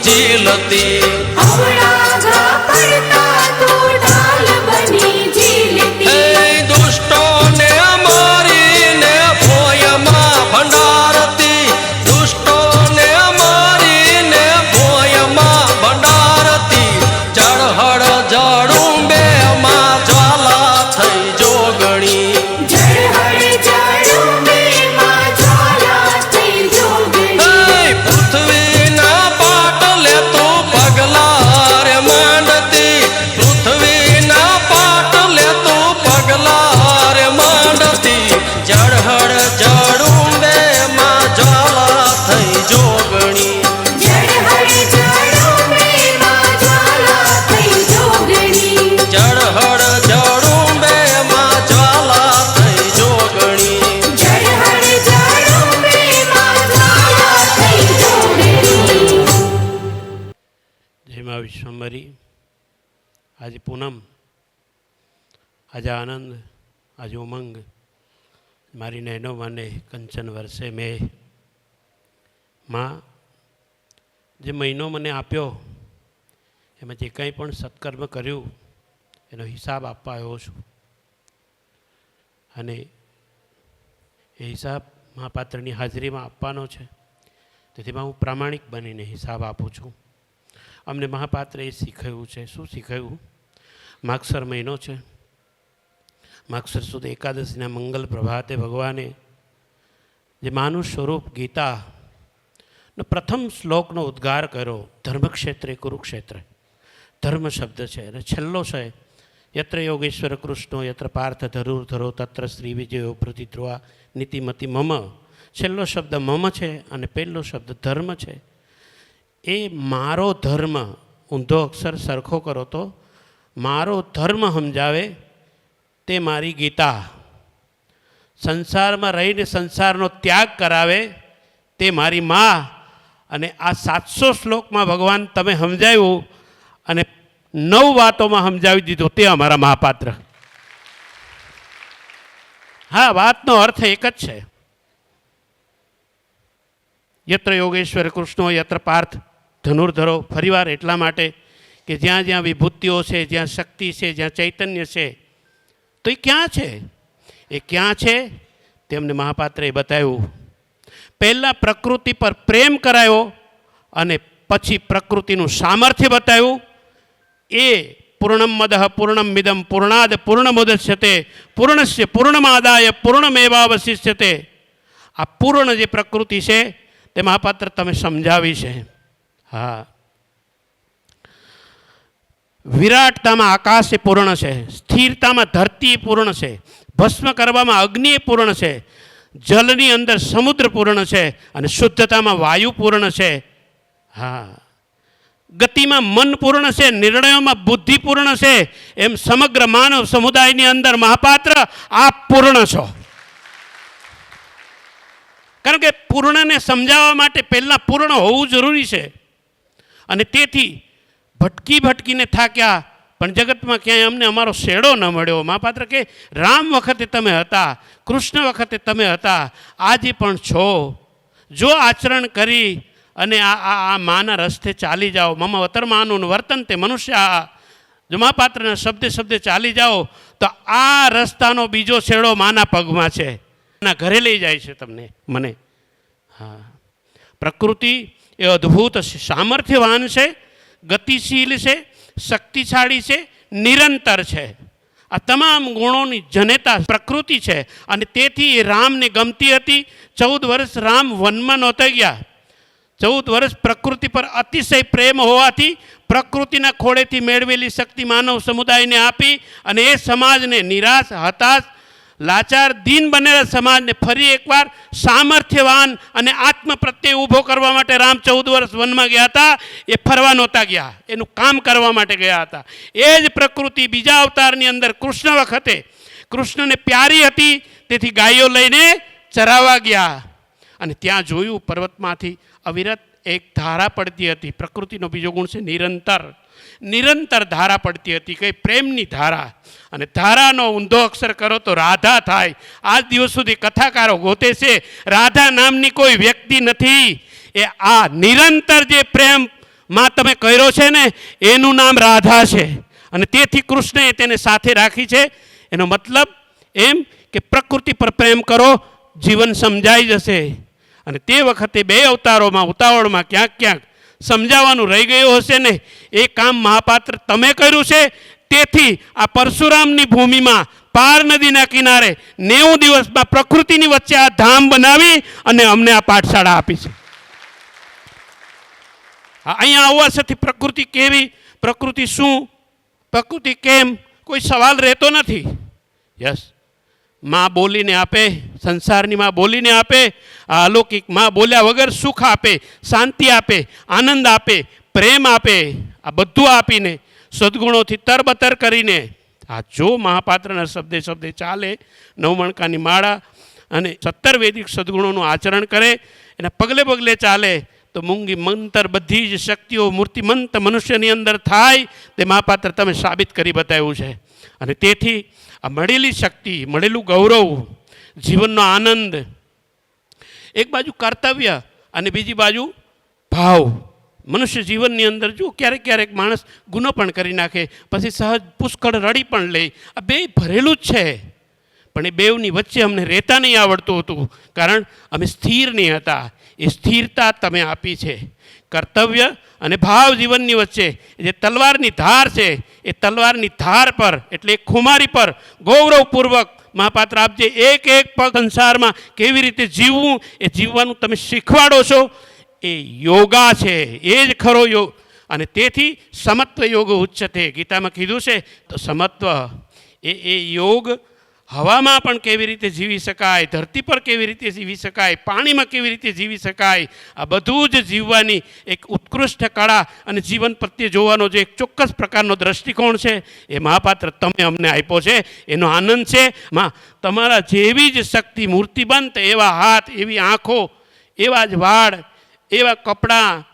ઝીલતી એ દુષ્ટોને મારીને ભોયમાં ભંડારતી દુષ્ટોને મારીને ભોયમાં ભંડારતી જળહળ જડુંબે માં જ્વાલા થઈ જોગણી પૃથ્વીના પાટલે તો પગલા રે માંડતી પૃથ્વીના પાટલે તો પગલા રે માંડતી જળહળ જડુંબે માં જ્વાલા થઈ જોગણી જળહળ જડુંબે માં જ્વાલા થઈ જોગણી જય મા વિશ્વંભરી. આજે પૂનમ, આજે આનંદ, આજે ઉમંગ. મારી નહેનો મને કંચન વર્ષે મેં માં જે મહિનો મને આપ્યો એમાં જે કંઈ પણ સત્કર્મ કર્યું એનો હિસાબ આપવા આવ્યો છું અને એ હિસાબ મહાપાત્રની હાજરીમાં આપવાનો છે. તેથી હું પ્રામાણિક બનીને હિસાબ આપું છું. અમને મહાપાત્રે એ શીખવ્યું છે. શું શીખવ્યું? માગસર મહિનો છે. માગસર સુદ એકાદશીના મંગલ પ્રભાતે ભગવાને જે માનું સ્વરૂપ ગીતાનો પ્રથમ શ્લોકનો ઉદ્ગાર કર્યો, ધર્મક્ષેત્રે કુરુક્ષેત્ર. ધર્મ શબ્દ છે અને છેલ્લો છે યત્ર યોગેશ્વર કૃષ્ણો યત્ર પાર્થ ધરુર્ધરો તત્ર શ્રી વિજયો પ્રતિદ્રોવા નીતિમતિ મમ. છેલ્લો શબ્દ મમ છે અને પહેલો શબ્દ ધર્મ છે. એ મારો ધર્મ ઊંધો અક્ષર સરખો કરો તો મારો ધર્મ સમજાવે તે મારી ગીતા. સંસારમાં રહીને સંસારનો ત્યાગ કરાવે તે મારી મા. અને આ 700 શ્લોકમાં ભગવાન તમે સમજાવ્યું અને 9 વાતોમાં સમજાવી દીધું તે અમારા મહાપાત્ર. હા, વાતનો અર્થ એક જ છે. યત્ર યોગેશ્વર કૃષ્ણો યત્ર પાર્થ ધનુર્ધરો. ફરીવાર એટલા માટે કે જ્યાં જ્યાં વિભૂતિઓ છે, જ્યાં શક્તિ છે, જ્યાં ચૈતન્ય છે, તો એ ક્યાં છે? એ ક્યાં છે તેમને મહાપાત્રે બતાવ્યું. પહેલાં પ્રકૃતિ પર પ્રેમ કરાયો અને પછી પ્રકૃતિનું સામર્થ્ય બતાવ્યું. એ પૂર્ણમ મદઃ પૂર્ણમ મિદમ પૂર્ણાદ પૂર્ણમુદચ્યતે પૂર્ણસ્ય પૂર્ણમાદાય પૂર્ણમેવાવશિષ્યતે. આ પૂર્ણ જે પ્રકૃતિ છે તે મહાપાત્ર તમે સમજાવી છે. હા, વિરાટતામાં આકાશ એ પૂર્ણ છે, સ્થિરતામાં ધરતી પૂર્ણ છે, ભસ્મ કરવામાં અગ્નિ પૂર્ણ છે, જલની અંદર સમુદ્ર પૂર્ણ છે અને શુદ્ધતામાં વાયુ પૂર્ણ છે. હા, ગતિમાં મન પૂર્ણ છે, નિર્ણયોમાં બુદ્ધિ પૂર્ણ છે. એમ સમગ્ર માનવ સમુદાયની અંદર મહાપાત્ર આપ પૂર્ણ છો. કારણ કે પૂર્ણને સમજાવવા માટે પહેલાં પૂર્ણ હોવું જરૂરી છે. અને તેથી ભટકીને થાક્યા પણ જગતમાં ક્યાંય અમને અમારો શેડો ન મળ્યો. મહાપાત્ર કે રામ વખતે તમે હતા, કૃષ્ણ વખતે તમે હતા, આજે પણ છો. જો આચરણ કરી અને આ માના રસ્તે ચાલી જાઓ, મમ વતર્માનું વર્તન તે મનુષ્ય, જો મહાપાત્રના શબ્દે ચાલી જાઓ તો આ રસ્તાનો બીજો છેડો માના પગમાં છે, એના ઘરે લઈ જાય છે તમને મને. હા, પ્રકૃતિ એ અદ્ભુત સામર્થ્યવાન છે, ગતિશીલ છે, શક્તિશાળી છે, નિરંતર છે. આ તમામ ગુણોની જનેતા પ્રકૃતિ છે અને તેથી એ રામને ગમતી હતી. 14 વર્ષ રામ વનમાં નહોતા ગયા. 14 વર્ષ પ્રકૃતિ પર અતિશય પ્રેમ હોવાથી પ્રકૃતિના ખોળેથી મેળવેલી શક્તિ માનવ સમુદાયને આપી અને એ સમાજને નિરાશ, હતાશ, લાચાર, દીન બનેલા સમાજને ફરી એકવાર સામર્થ્યવાન અને આત્મ પ્રત્યે ઊભો કરવા માટે રામ 14 વર્ષ વનમાં ગયા હતા. એ ફરવા નહોતા ગયા, એનું કામ કરવા માટે ગયા હતા. એ જ પ્રકૃતિ બીજા અવતારની અંદર કૃષ્ણ વખતે કૃષ્ણને પ્યારી હતી, તેથી ગાયો લઈને ચરાવવા ગયા અને ત્યાં જોયું પર્વતમાંથી અવિરત એક ધારા પડતી હતી. પ્રકૃતિનો બીજો ગુણ છે નિરંતર ધારા પડતી હતી, કઈ પ્રેમની ધારા. અને ધારાનો ઊંધો અક્ષર કરો તો રાધા થાય. આજ દિવસ સુધી કથાકારો ગોતે છે રાધા નામની કોઈ વ્યક્તિ નથી. એ આ નિરંતર જે પ્રેમ માં તમે કર્યો છે ને એનું નામ રાધા છે, અને તેથી કૃષ્ણએ તેને સાથે રાખી છે. એનો મતલબ એમ કે પ્રકૃતિ પર પ્રેમ કરો, જીવન સમજાઈ જશે. અને તે વખતે 2 અવતારોમાં ઉતાવળમાં ક્યાંક ક્યાંક સમજાવવાનું રહી ગયું હશે ને, એ કામ મહાપાત્ર તમે કર્યું છે. તેથી આ પરશુરામની ભૂમિમાં પાર નદીના કિનારે 90 દિવસમાં પ્રકૃતિની વચ્ચે આ ધામ બનાવી અને અમને આ પાઠશાળા આપી છે. અહીંયા આવવાથી પ્રકૃતિ કેવી, પ્રકૃતિ શું, પ્રકૃતિ કેમ, કોઈ સવાલ રહેતો નથી. યસ, માં બોલીને આપે, સંસારની માં બોલીને આપે, આ અલૌકિક માં બોલ્યા વગર સુખ આપે, શાંતિ આપે, આનંદ આપે, પ્રેમ આપે. આ બધું આપીને સદગુણોથી તરબતર કરીને આ જો મહાપાત્રના શબ્દે શબ્દે ચાલે, 9 મણકાની માળા અને 17 વૈદિક સદગુણોનું આચરણ કરે, એના પગલે પગલે ચાલે, તો મૂંગી મંતર બધી જ શક્તિઓ મૂર્તિમંત મનુષ્યની અંદર થાય. તે મહાપાત્ર તમે સાબિત કરી બતાવ્યું છે. અને તેથી આ મળેલી શક્તિ, મળેલું ગૌરવ, જીવનનો આનંદ, એક બાજુ કર્તવ્ય અને બીજી બાજુ ભાવ. મનુષ્ય જીવનની અંદર જો ક્યારેક ક્યારેક માણસ ગુનો પણ કરી નાખે, પછી સહજ પુષ્કળ રડી પણ લે. આ 2 ભરેલું જ છે, પણ એ બેવની વચ્ચે અમને રહેતા નહીં આવડતું હતું, કારણ અમે સ્થિર નહીં હતા. એ સ્થિરતા તમે આપી છે. કર્તવ્ય અને ભાવ જીવનની વચ્ચે જે તલવારની ધાર છે, એ તલવારની ધાર પર એટલે ખુમારી પર ગૌરવપૂર્વક મહાપાત્ર આપજે. એક એક પગ સંસારમાં કેવી રીતે જીવવું, એ જીવવાનું તમે શીખવાડો છો. એ યોગા છે, એ જ ખરો યોગ. અને તેથી સમત્વ યોગ ઉચ્ચતે, ગીતામાં કીધું છે. તો સમત્વ એ યોગ હવામાં પણ કેવી રીતે જીવી શકાય, ધરતી પર કેવી રીતે જીવી શકાય, પાણીમાં કેવી રીતે જીવી શકાય, આ બધું જ જીવવાની એક ઉત્કૃષ્ટ કળા અને જીવન પ્રત્યે જોવાનો જે એક ચોક્કસ પ્રકારનો દ્રષ્ટિકોણ છે, એ મહાપાત્ર તમે અમને આપ્યો છે. એનો આનંદ છે. માં તમારા જેવી જ શક્તિ, મૂર્તિબંત એવા હાથ, એવી આંખો, એવા જ વાળ, એવા કપડાં,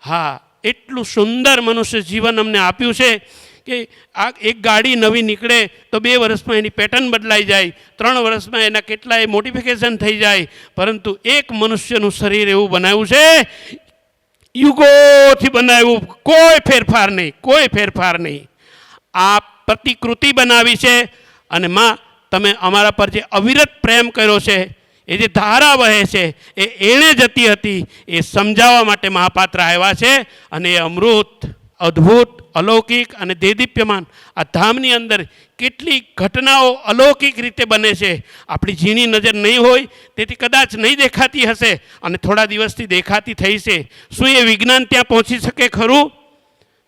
હા, એટલું સુંદર મનુષ્ય જીવન અમને આપ્યું છે કે આ એક ગાડી નવી નીકળે તો 2 વર્ષમાં એની પેટર્ન બદલાઈ જાય, 3 વર્ષમાં એના કેટલાય મોડિફિકેશન થઈ જાય, પરંતુ એક મનુષ્યનું શરીર એવું બનાવ્યું છે, યુગોથી બનાવ્યું, કોઈ ફેરફાર નહીં, કોઈ ફેરફાર નહીં. આ પ્રતિકૃતિ બનાવી છે. અને માં તમે અમારા પર જે અવિરત પ્રેમ કર્યો છે, એ જે ધારા વહે છે, એ એણે જતી હતી, એ સમજાવવા માટે મહાપાત્ર આવ્યા છે. અને એ અમૃત, અદ્ભુત, અલૌકિક અને દેદીપ્યમાન આ ધામની અંદર કેટલી ઘટનાઓ અલૌકિક રીતે બને છે. આપણી ઝીણી નજર નહીં હોય, તેથી કદાચ નહીં દેખાતી હશે, અને થોડા દિવસથી દેખાતી થઈ છે. શું એ વિજ્ઞાન ત્યાં પહોંચી શકે ખરું?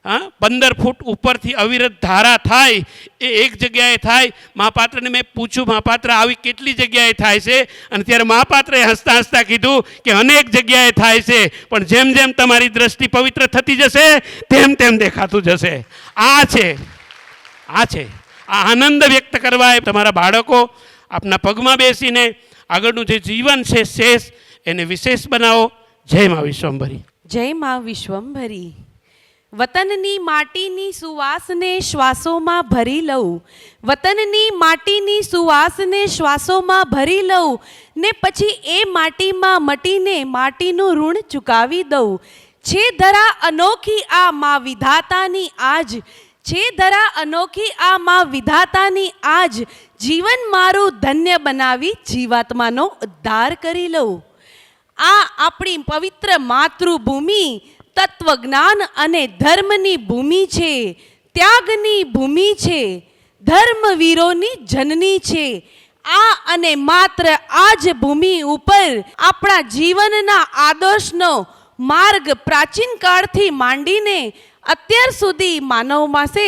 હા, 15 ફૂટ ઉપરથી અવિરત ધારા થાય, એ એક જગ્યાએ થાય. મહાપાત્રને મેં પૂછ્યું, મહાપાત્ર આવી કેટલી જગ્યાએ થાય છે? અને ત્યારે મહાપાત્રએ હસતા હસતા કીધું કે અનેક જગ્યાએ થાય છે, પણ જેમ જેમ તમારી દ્રષ્ટિ પવિત્ર થતી જશે તેમ તેમ દેખાતું જશે. આ છે, આ છે, આ આનંદ વ્યક્ત કરવા એ તમારા બાળકો આપના પગમાં બેસીને આગળનું જે જીવન છે શેષ, એને વિશેષ બનાવો. જય મા વિશ્વંભરી. જય મા વિશ્વંભરી. વતનની માટીની સુવાસને શ્વાસોમાં ભરી લઉં, વતનની માટીની સુવાસને શ્વાસોમાં ભરી લઉં, ને પછી એ માટીમાં મટીને માટીનું ઋણ ચૂકાવી દઉં. છે ધરા અનોખી આ મા વિધાતાની આજ, છે ધરા અનોખી આ મા વિધાતાની આજ, જીવન મારું ધન્ય બનાવી જીવાત્માનો ઉદ્ધાર કરી લઉં. આ આપણી પવિત્ર માતૃભૂમિ તત્વજ્ઞાન અને ધર્મની ભૂમિ છે, ત્યાગની ભૂમિ છે, ધર્મવીરોની જનની છે. આ અને માત્ર આ જ ભૂમિ ઉપર આપણા જીવનના આદર્શનો માર્ગ પ્રાચીન કાળથી માંડીને અત્યાર સુધી માનવ પાસે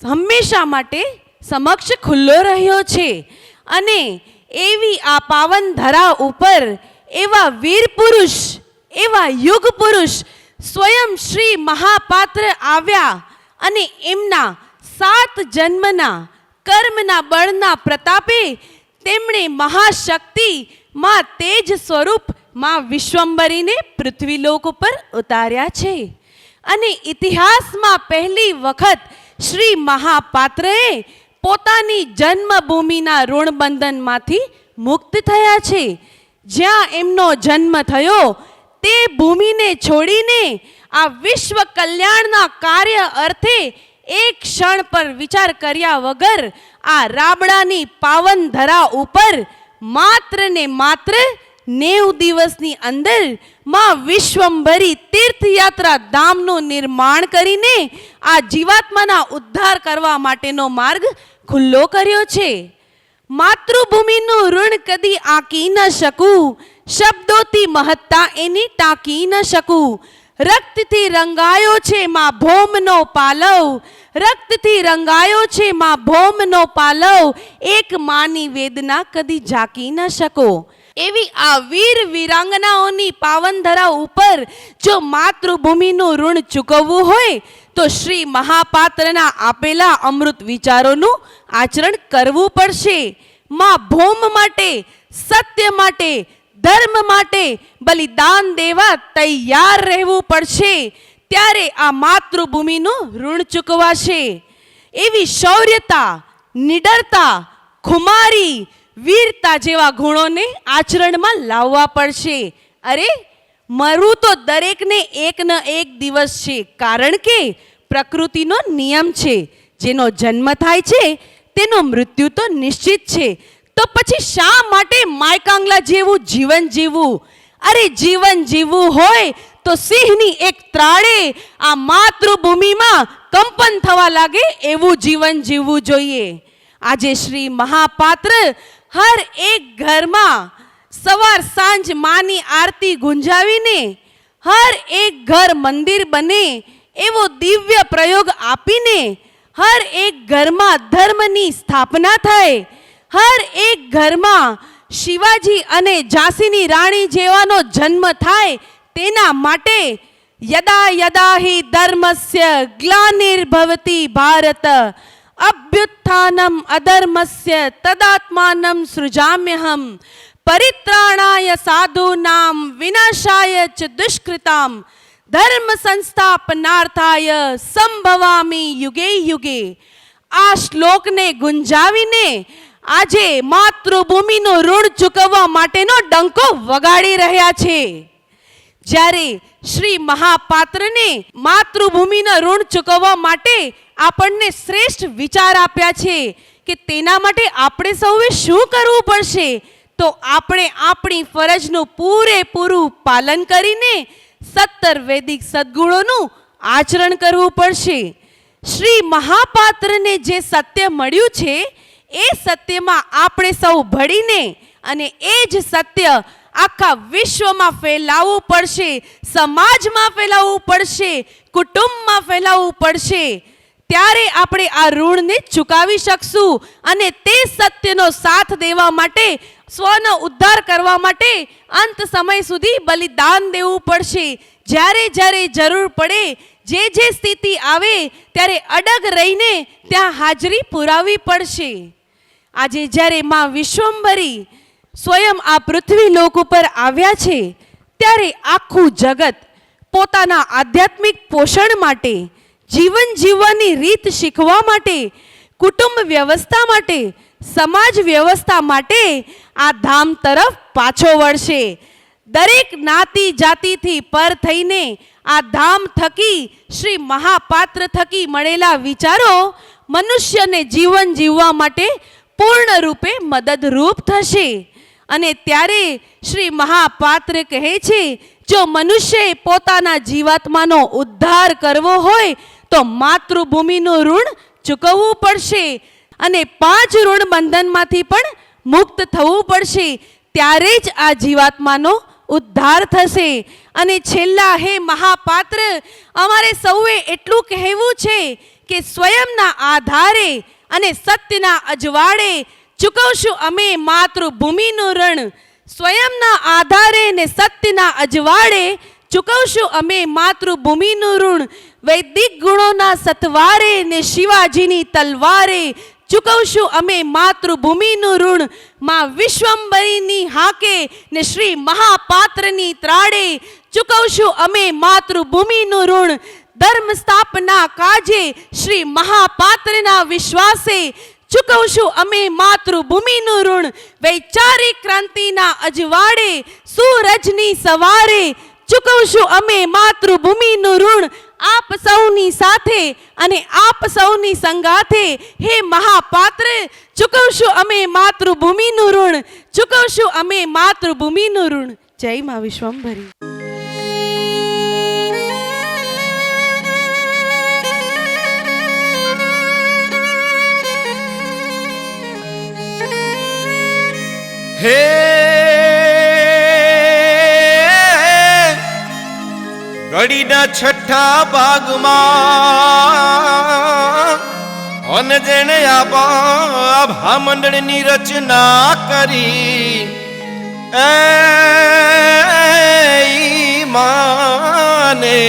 હંમેશા માટે સમક્ષ ખુલ્લો રહ્યો છે. અને એવી આ પાવન ધરા ઉપર એવા વીર પુરુષ, એવા યુગ પુરુષ સ્વયં શ્રી મહાપાત્ર આવ્યા, અને એમના 7 જન્મના કર્મના બળના પ્રતાપે તેમણે મહાશક્તિ માં તેજ સ્વરૂપ માં વિશ્વંભરીને પૃથ્વીલોક ઉપર ઉતાર્યા છે. અને ઇતિહાસમાં પહેલી વખત શ્રી મહાપાત્રએ પોતાની જન્મભૂમિના ઋણબંધનમાંથી મુક્ત થયા છે. જ્યાં એમનો જન્મ થયો તે ભૂમિને છોડીને આ વિશ્વ કલ્યાણના કાર્ય અર્થે એક ક્ષણ પર વિચાર કર્યા વગર આ રાબડાની પાવન ધરા ઉપર માત્ર ને માત્ર 90 દિવસની અંદર માં વિશ્વંભરી તીર્થયાત્રા ધામનું નિર્માણ કરીને આ જીવાત્માના ઉદ્ધાર કરવા માટેનો માર્ગ ખુલ્લો કર્યો છે. માતૃભૂમિનું ઋણ કદી આંકી ન શકું, શબ્દોથી મહત્તા એની ટાંકી ન શકું. રક્તથી રંગાયો છે માં ભૌમનો પાલવ, રક્તથી રંગાયો છે માં ભૌમનો પાલવ, એક માની વેદના કદી ઝાંકી ન શકો. એવી આ વીર વીરાંગનાઓની પાવનધરા ઉપર જો માતૃભૂમિનું ઋણ ચૂકવવું હોય તો શ્રી મહાપાત્રના આપેલા અમૃત વિચારોનું આચરણ કરવું પડશે. માં ભૌમ માટે, સત્ય માટે, ધર્મ માટે બલિદાન દેવા તૈયાર રહેવું પડશે. ત્યારે આ માતૃભૂમિનું ઋણ ચૂકવાશે. એવી શૌર્યતા, નિડરતા, ખુમારી, વીરતા જેવા ગુણોને આચરણમાં લાવવા પડશે. અરે મરવું તો દરેકને એક ન એક દિવસ છે, કારણ કે પ્રકૃતિનો નિયમ છે. જેનો જન્મ થાય છે તેનો મૃત્યુ તો નિશ્ચિત છે. તો પછી શા માટે માયકાંગલા જેવું જીવન જીવવું? અરે જીવન જીવવું હોય તો સિંહની એક ત્રાળે આ માતૃભૂમિમાં કંપન થવા લાગે એવું જીવન જીવવું જોઈએ. આજે શ્રી મહાપાત્ર હર એક ઘરમાં સવાર સાંજ માની આરતી ગુંજાવીને હર એક ઘર મંદિર બને એવો દિવ્ય પ્રયોગ આપીને હર એક ઘરમાં ધર્મની સ્થાપના થાય, હર એક ઘરમાં શિવાજી અને ઝાંસીની રાણી જેવાનો જન્મ થાય, તેના માટે યદા યદા હિ ધર્મસ્ય ગ્લાનિર્ભવતિ ભારત અભ્યુત્થાનમ અધર્મસ્ય તદાત્માનમ સૃજામ્યહમ પરિત્રાણાય સાધૂનામ વિનાશાય ચ દુષ્કૃતામ ધર્મ સંસ્થાપનાર્થાય સંભવામી યુગે યુગે. આ શ્લોકને ગુંજાવીને આજે માતૃભૂમિનું ઋણ ચૂકવવા માટેનો ડંકો વગાડી રહ્યા છે. જ્યારે શ્રી મહાપાત્રને માતૃભૂમિના ઋણ ચૂકવવા માટે આપણને શ્રેષ્ઠ વિચાર આપ્યા છે કે તેના માટે આપણે સૌએ શું કરવું પડશે, તો આપણે આપણી ફરજનું પૂરેપૂરું પાલન કરીને 17 વૈદિક સદ્ગુણોનું આચરણ કરવું પડશે. શ્રી મહાપાત્રને જે સત્ય મળ્યું છે એ સત્યમાં આપણે સૌ ભળીને અને એ જ સત્ય આખા વિશ્વમાં ફેલાવવું પડશે, સમાજમાં ફેલાવવું પડશે, કુટુંબમાં ફેલાવવું પડશે. ત્યારે આપણે આ ઋણને ચૂકવી શકશું અને તે સત્યનો સાથ દેવા માટે, સ્વનો ઉદ્ધાર કરવા માટે અંત સમય સુધી બલિદાન દેવું પડશે. જ્યારે જ્યારે જરૂર પડે, જે જે સ્થિતિ આવે ત્યારે અડગ રહીને ત્યાં હાજરી પુરાવવી પડશે. આજે જ્યારે માં વિશ્વંભરી સ્વયં આ પૃથ્વી લોક ઉપર આવ્યા છે, ત્યારે આખું જગત પોતાના આધ્યાત્મિક પોષણ માટે, જીવન જીવવાની રીત શીખવા માટે, કુટુંબ વ્યવસ્થા માટે, સમાજ વ્યવસ્થા માટે આ ધામ તરફ પાછો વળશે. દરેક જ્ઞાતિ જાતિથી પર થઈને આ ધામ થકી શ્રી મહાપાત્ર થકી મળેલા વિચારો મનુષ્યને જીવન જીવવા માટે પૂર્ણ રૂપે મદદરૂપ થશે. અને ત્યારે શ્રી મહાપાત્ર કહે છે, જો મનુષ્યએ પોતાના જીવાત્માનો ઉદ્ધાર કરવો હોય તો માતૃભૂમિનું ઋણ ચૂકવવું પડશે અને 5 ઋણ બંધનમાંથી પણ મુક્ત થવું પડશે. ત્યારે જ આ જીવાત્માનો ઉદ્ધાર થશે. અને છેલ્લા હે મહાપાત્ર, અમારે સૌએ એટલું કહેવું છે કે સ્વયંના આધારે અને સત્યના અજવાળે ચૂકવશું અમે માતૃભૂમિનું ઋણ. સ્વયંના આધારે ને સત્યના અજવાળે ચૂકવશું અમે માતૃભૂમિનું ઋણ. વૈદિક ગુણોના સથવારે ને શિવાજીની તલવારે ચૂકવશું અમે માતૃભૂમિનું ઋણ. માં વિશ્વંભરીની હાકે ને શ્રી મહાપાત્રની ત્રાડે ચૂકવશું અમે માતૃભૂમિનું ઋણ. ધર્મ સ્થાપના કાજે શ્રી મહાપાત્રના વિશ્વાસે ચૂકવશું અમે માતૃભૂમિનું ઋણ. વૈચારિક ક્રાંતિના અજવાળે સૂરજની સવારે ચૂકવશું અમે માતૃભૂમિનું ઋણ આપ સૌની સાથે અને આપ સૌની સંગાથે. હે મહાપાત્ર, ચૂકવશું અમે માતૃભૂમિનું ઋણ, ચૂકવશું અમે માતૃભૂમિનું ઋણ. જય મા વિશ્વંભરી. હે ઘડીના છઠ્ઠા ભાગમાં અન જેણે આભા મંડળની રચના કરી એ માને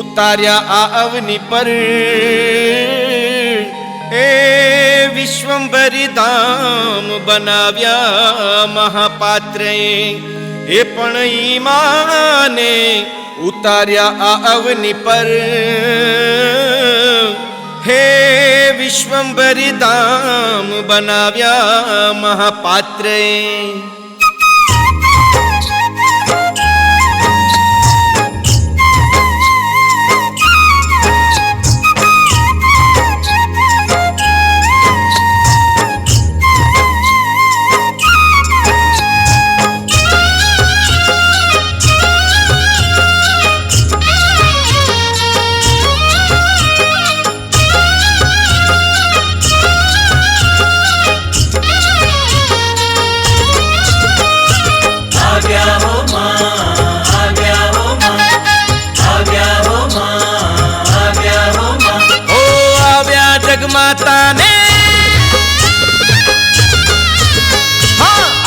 ઉતાર્યા આ અવની પર એ વિશ્વંભરી ધામ બનાવ્યા મહાપાત્રે. એ પણ ઈમાને ઉતાર્યા આ અવની પર હે વિશ્વંભરી ધામ બનાવ્યા મહાપાત્રે. જગમાતાને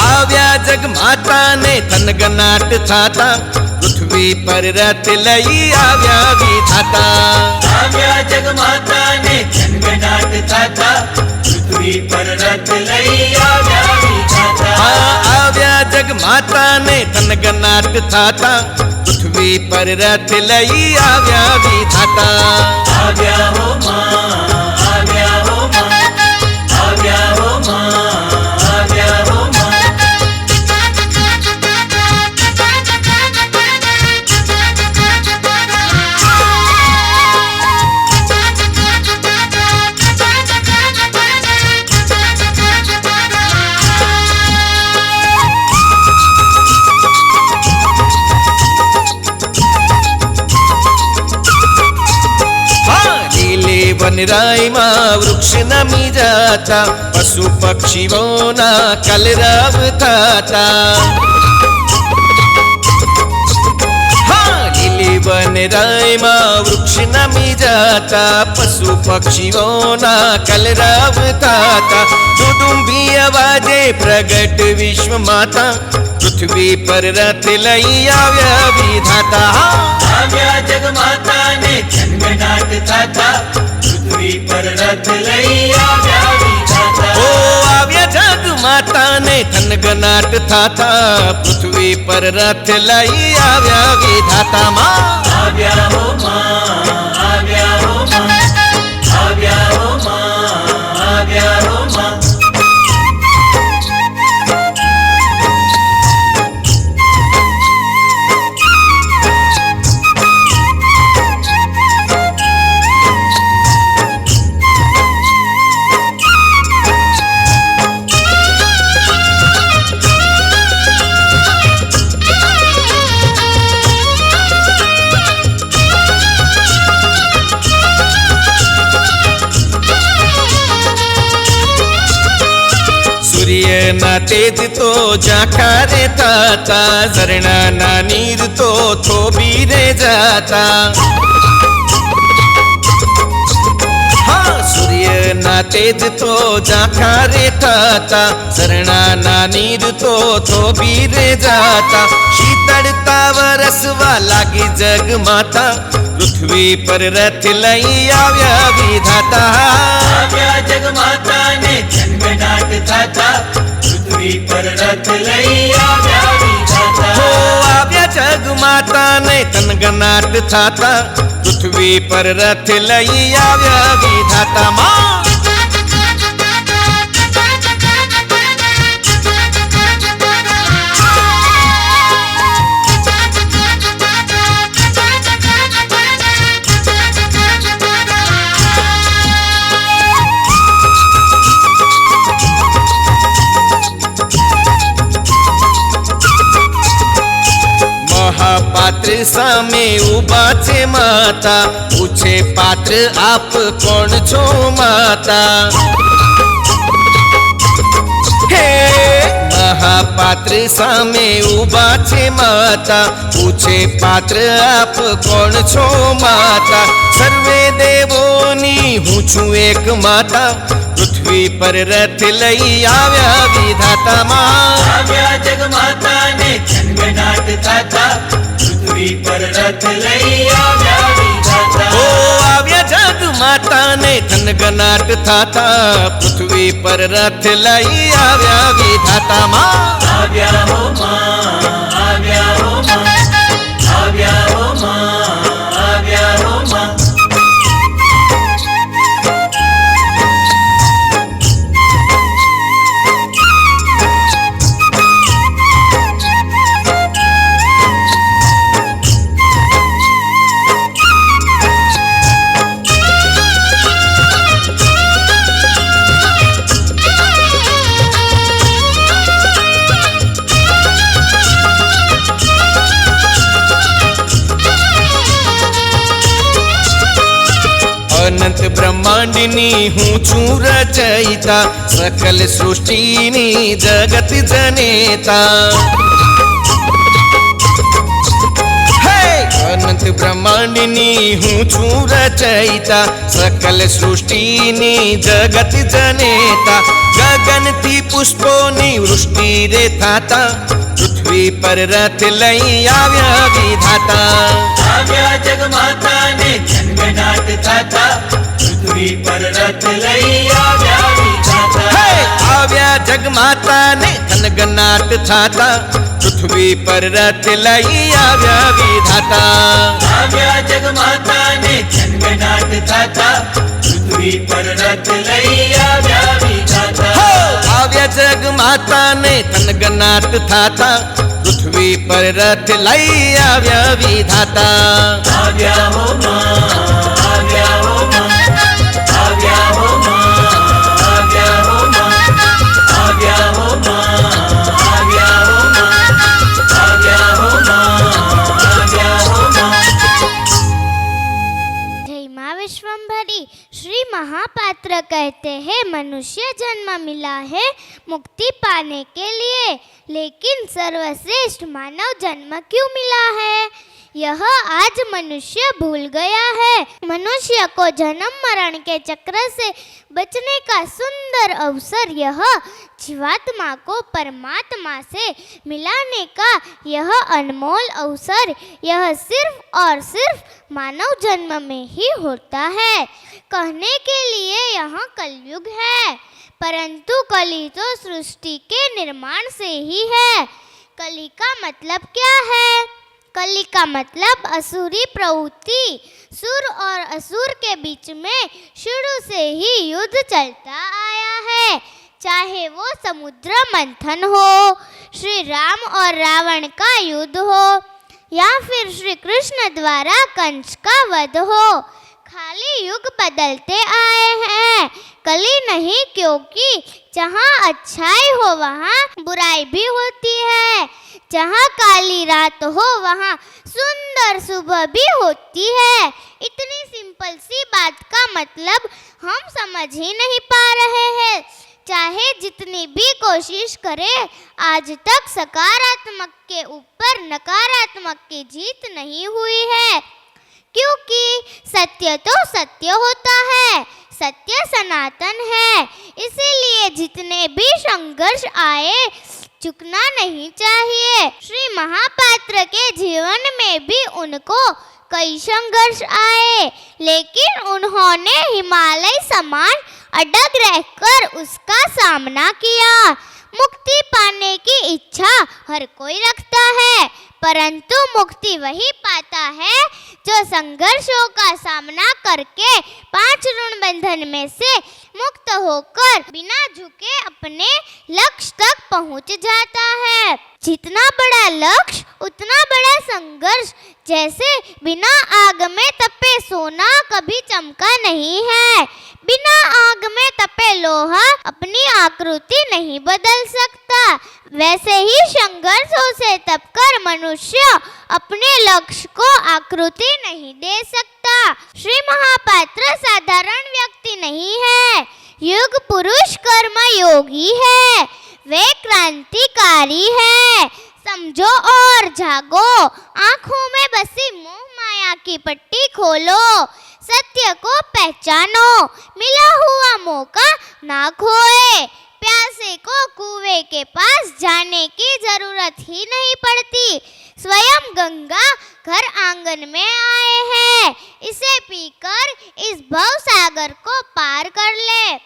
આવ્યા જગમાતાને થનગનાટ થાતા પૃથ્વી પર રથ લઈ આવ્યા વિધાતા. આવ્યા જગમાતાને થનગનાટ થાતા પૃથ્વી પર રથ લઈ આવ્યા વિધાતા. આવ્યા જગમાતાને થનગનાટ થાતા પૃથ્વી પર રથ લઈ આવ્યા વિધાતા. આવ્યા હો માં, આવ્યા હો માં, આવ્યા હો માં, આવ્યા હો માં. વનરાયમાં વૃક્ષ નમી જાતા પશુ પક્ષીઓના કલરવ થતા. લીલી વનરાયમાં વૃક્ષ નમી જાતા પશુ પક્ષીઓના કલરવ થતા. દુદુંભી અવાજે પ્રગટ વિશ્વ માતા પૃથ્વી પર રથ લઈ આવ્યા વિધાતા. આવ્યા જગમાતાને થનગનાટ થાતા પૃથ્વી પર રથ લઈ આવ્યા વિધાતા. ઓ આવ્યા જગમાતાને થનગનાટ થાતા પૃથ્વી પર રથ લઈ આવ્યા વિધાતા. આવ્યા હો માં, આવ્યા હો માં, આવ્યા હો માં, આવ્યા હો માં. સૂર્યના તેજ તો ઝાંખા થતા ઝરણાના નીર તો થોભી રે જાતા. સૂર્યના તેજ તો ઝાંખા રે થતા ઝરણાના નીર તો થોભી રે જાતા. શીતળતા વરસવા લાગી જગમાતા પૃથ્વી પર રથ લઈ આવ્યા વિધાતા. આવ્યા જગમાતાને થનગનાટ થાતા પૃથ્વી પર રથ લઈ આવ્યા વિધાતા. હો આવ્યા જગમાતાને થનગનાટ થાતા પૃથ્વી પર રથ લઈ આવ્યા વિધાતા. पात्र सामे उभा छे माता, पूछे पात्र आप कोण छो माता। हे महापात्र सामे उभा छे माता, पूछे पात्र आप कोण छो माता। सर्वे देवोनी हूँ छू एक माता, पृथ्वी पर रथ लई आव्या विधाता मां। આવ્યા જગમાતા ને જન્મનાટ થાતા, પૃથ્વી પર રથ લઈ આવ્યા વિધાતા। ओ आव्या जग माता ने थनगनाट थाता, पृथ्वी पर रथ लई आव्या विधाता मां। આવ્યા હો માં, આવ્યા હો માં, આવ્યા હો માં, આવ્યા હો માં। अनंत ब्रह्मांडनी हूँ छू रचयिता, सकल सृष्टिनी जगत जनेता। हे अनंत ब्रह्मांडनी हूँ छू रचयिता, सकल सृष्टिनी जगत जनेता। गगन थी पुष्पोनी वृष्टि रे थाता, पृथ्वी पर रथ लई आव्या विधाता। આવ્યા જગમાતા ને જન્મનાટ થાતા, પૃથ્વી પર રથ લઈ આવ્યા વિધાતા। हे आव्या जगमाता ने थनगनाट थाता, पृथ्वी पर रथ लई आव्या विधाता। આવ્યા જગમાતા ને જન્મનાટ થાતા, પૃથ્વી પર રથ લઈ આવ્યા વિધાતા। हो आव्या जगमाता ने थनगनाट थाता, पृथ्वी पर रथ लई आव्या विधाता। આવ્યા હો માં, આવ્યા હો માં, આવ્યા હો માં, આવ્યા હો માં, આવ્યા હો માં, આવ્યા હો માં, આવ્યા હો માં, આવ્યા હો માં। जय माँ विश्वम्भरी। श्री महापात्र कहते हैं मनुष्य जन्म मिला है मुक्ति पाने के लिए, लेकिन सर्वश्रेष्ठ मानव जन्म क्यों मिला है यह आज मनुष्य भूल गया है। मनुष्य को जन्म मरण के चक्र से बचने का सुंदर अवसर यह जीवात्मा को परमात्मा से मिलाने का यह अनमोल अवसर यह सिर्फ और सिर्फ मानव जन्म में ही होता है। कहने के लिए यहाँ कलयुग है, परंतु कली तो सृष्टि के निर्माण से ही है। कली का मतलब क्या है? कली का मतलब असुरी प्रवृत्ति। सुर और असुर के बीच में शुरू से ही युद्ध चलता आया है, चाहे वो समुद्र मंथन हो, श्री राम और रावण का युद्ध हो, या फिर श्री कृष्ण द्वारा कंस का वध हो। खाली युग बदलते आए हैं, कली नहीं, क्योंकि जहाँ अच्छाई हो वहाँ बुराई भी होती है, जहाँ काली रात हो वहाँ सुंदर सुबह भी होती है। इतनी सिंपल सी बात का मतलब हम समझ ही नहीं पा रहे हैं। चाहे जितनी भी कोशिश करें, आज तक सकारात्मक के ऊपर नकारात्मक की जीत नहीं हुई है, क्योंकि सत्य तो सत्य होता है, सत्य सनातन है। इसीलिए जितने भी संघर्ष आए झुकना नहीं चाहिए। श्री महापात्र के जीवन में भी उनको कई संघर्ष आए, लेकिन उन्होंने हिमालय समान अडग रहकर उसका सामना किया। मुक्ति पाने की इच्छा हर कोई रखता है, परंतु मुक्ति वही पाता है जो संघर्षों का सामना करके 5 ऋण बंधन में से मुक्त होकर बिना झुके अपने लक्ष्य तक पहुंच जाता है। जितना बड़ा लक्ष्य उतना बड़ा संघर्ष। जैसे बिना आग में तपे सोना कभी चमका नहीं है, बिना आग में तपे लोहा अपनी आकृति नहीं बदल सकता। वैसे ही संघर्षों से तपकर मनुष्य अपने लक्ष्य को आकृति नहीं दे सकता। श्री महापात्र साधारण व्यक्ति नहीं है, युग पुरुष कर्म योगी है, वे क्रांतिकारी है। समझो और जागो, आंखों में बसी मोह माया की पट्टी खोलो, सत्य को पहचानो, मिला हुआ मौका ना खोए। प्यासे को कुएं के पास जाने की जरूरत ही नहीं पड़ती, स्वयं गंगा घर आंगन में आए हैं, इसे पीकर इस भव सागर को पार कर ले।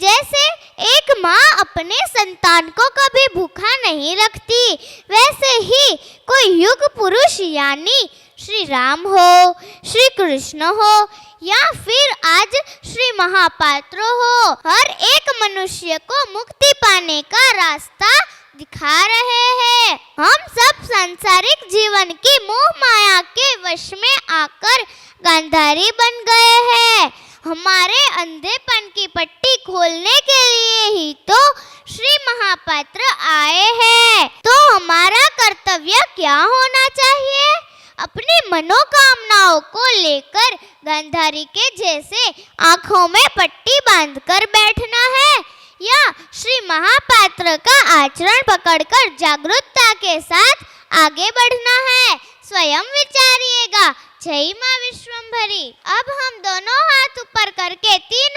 जैसे एक माँ अपने संतान को कभी भूखा नहीं रखती, वैसे ही कोई युग पुरुष यानी श्री राम हो, श्री कृष्ण हो या फिर आज श्री महापात्र हो, हर एक मनुष्य को मुक्ति पाने का रास्ता दिखा रहे हैं। हम सब सांसारिक जीवन की मोह माया के वश में आकर गांधारी बन गए हैं। हमारे अंधेपन की पट्टी खोलने के लिए ही तो श्री महापात्र आए हैं। तो हमारा कर्तव्य क्या होना चाहिए? अपनी मनोकामनाओं को लेकर गांधारी के जैसे आंखों में पट्टी बांधकर बैठना है, या श्री महापात्र का आचरण पकड़कर जागरूकता के साथ आगे बढ़ना है? स्वयं विचारिएगा। जय मां विश्वम्भरी। अब हम दोनों हाथ ऊपर करके 3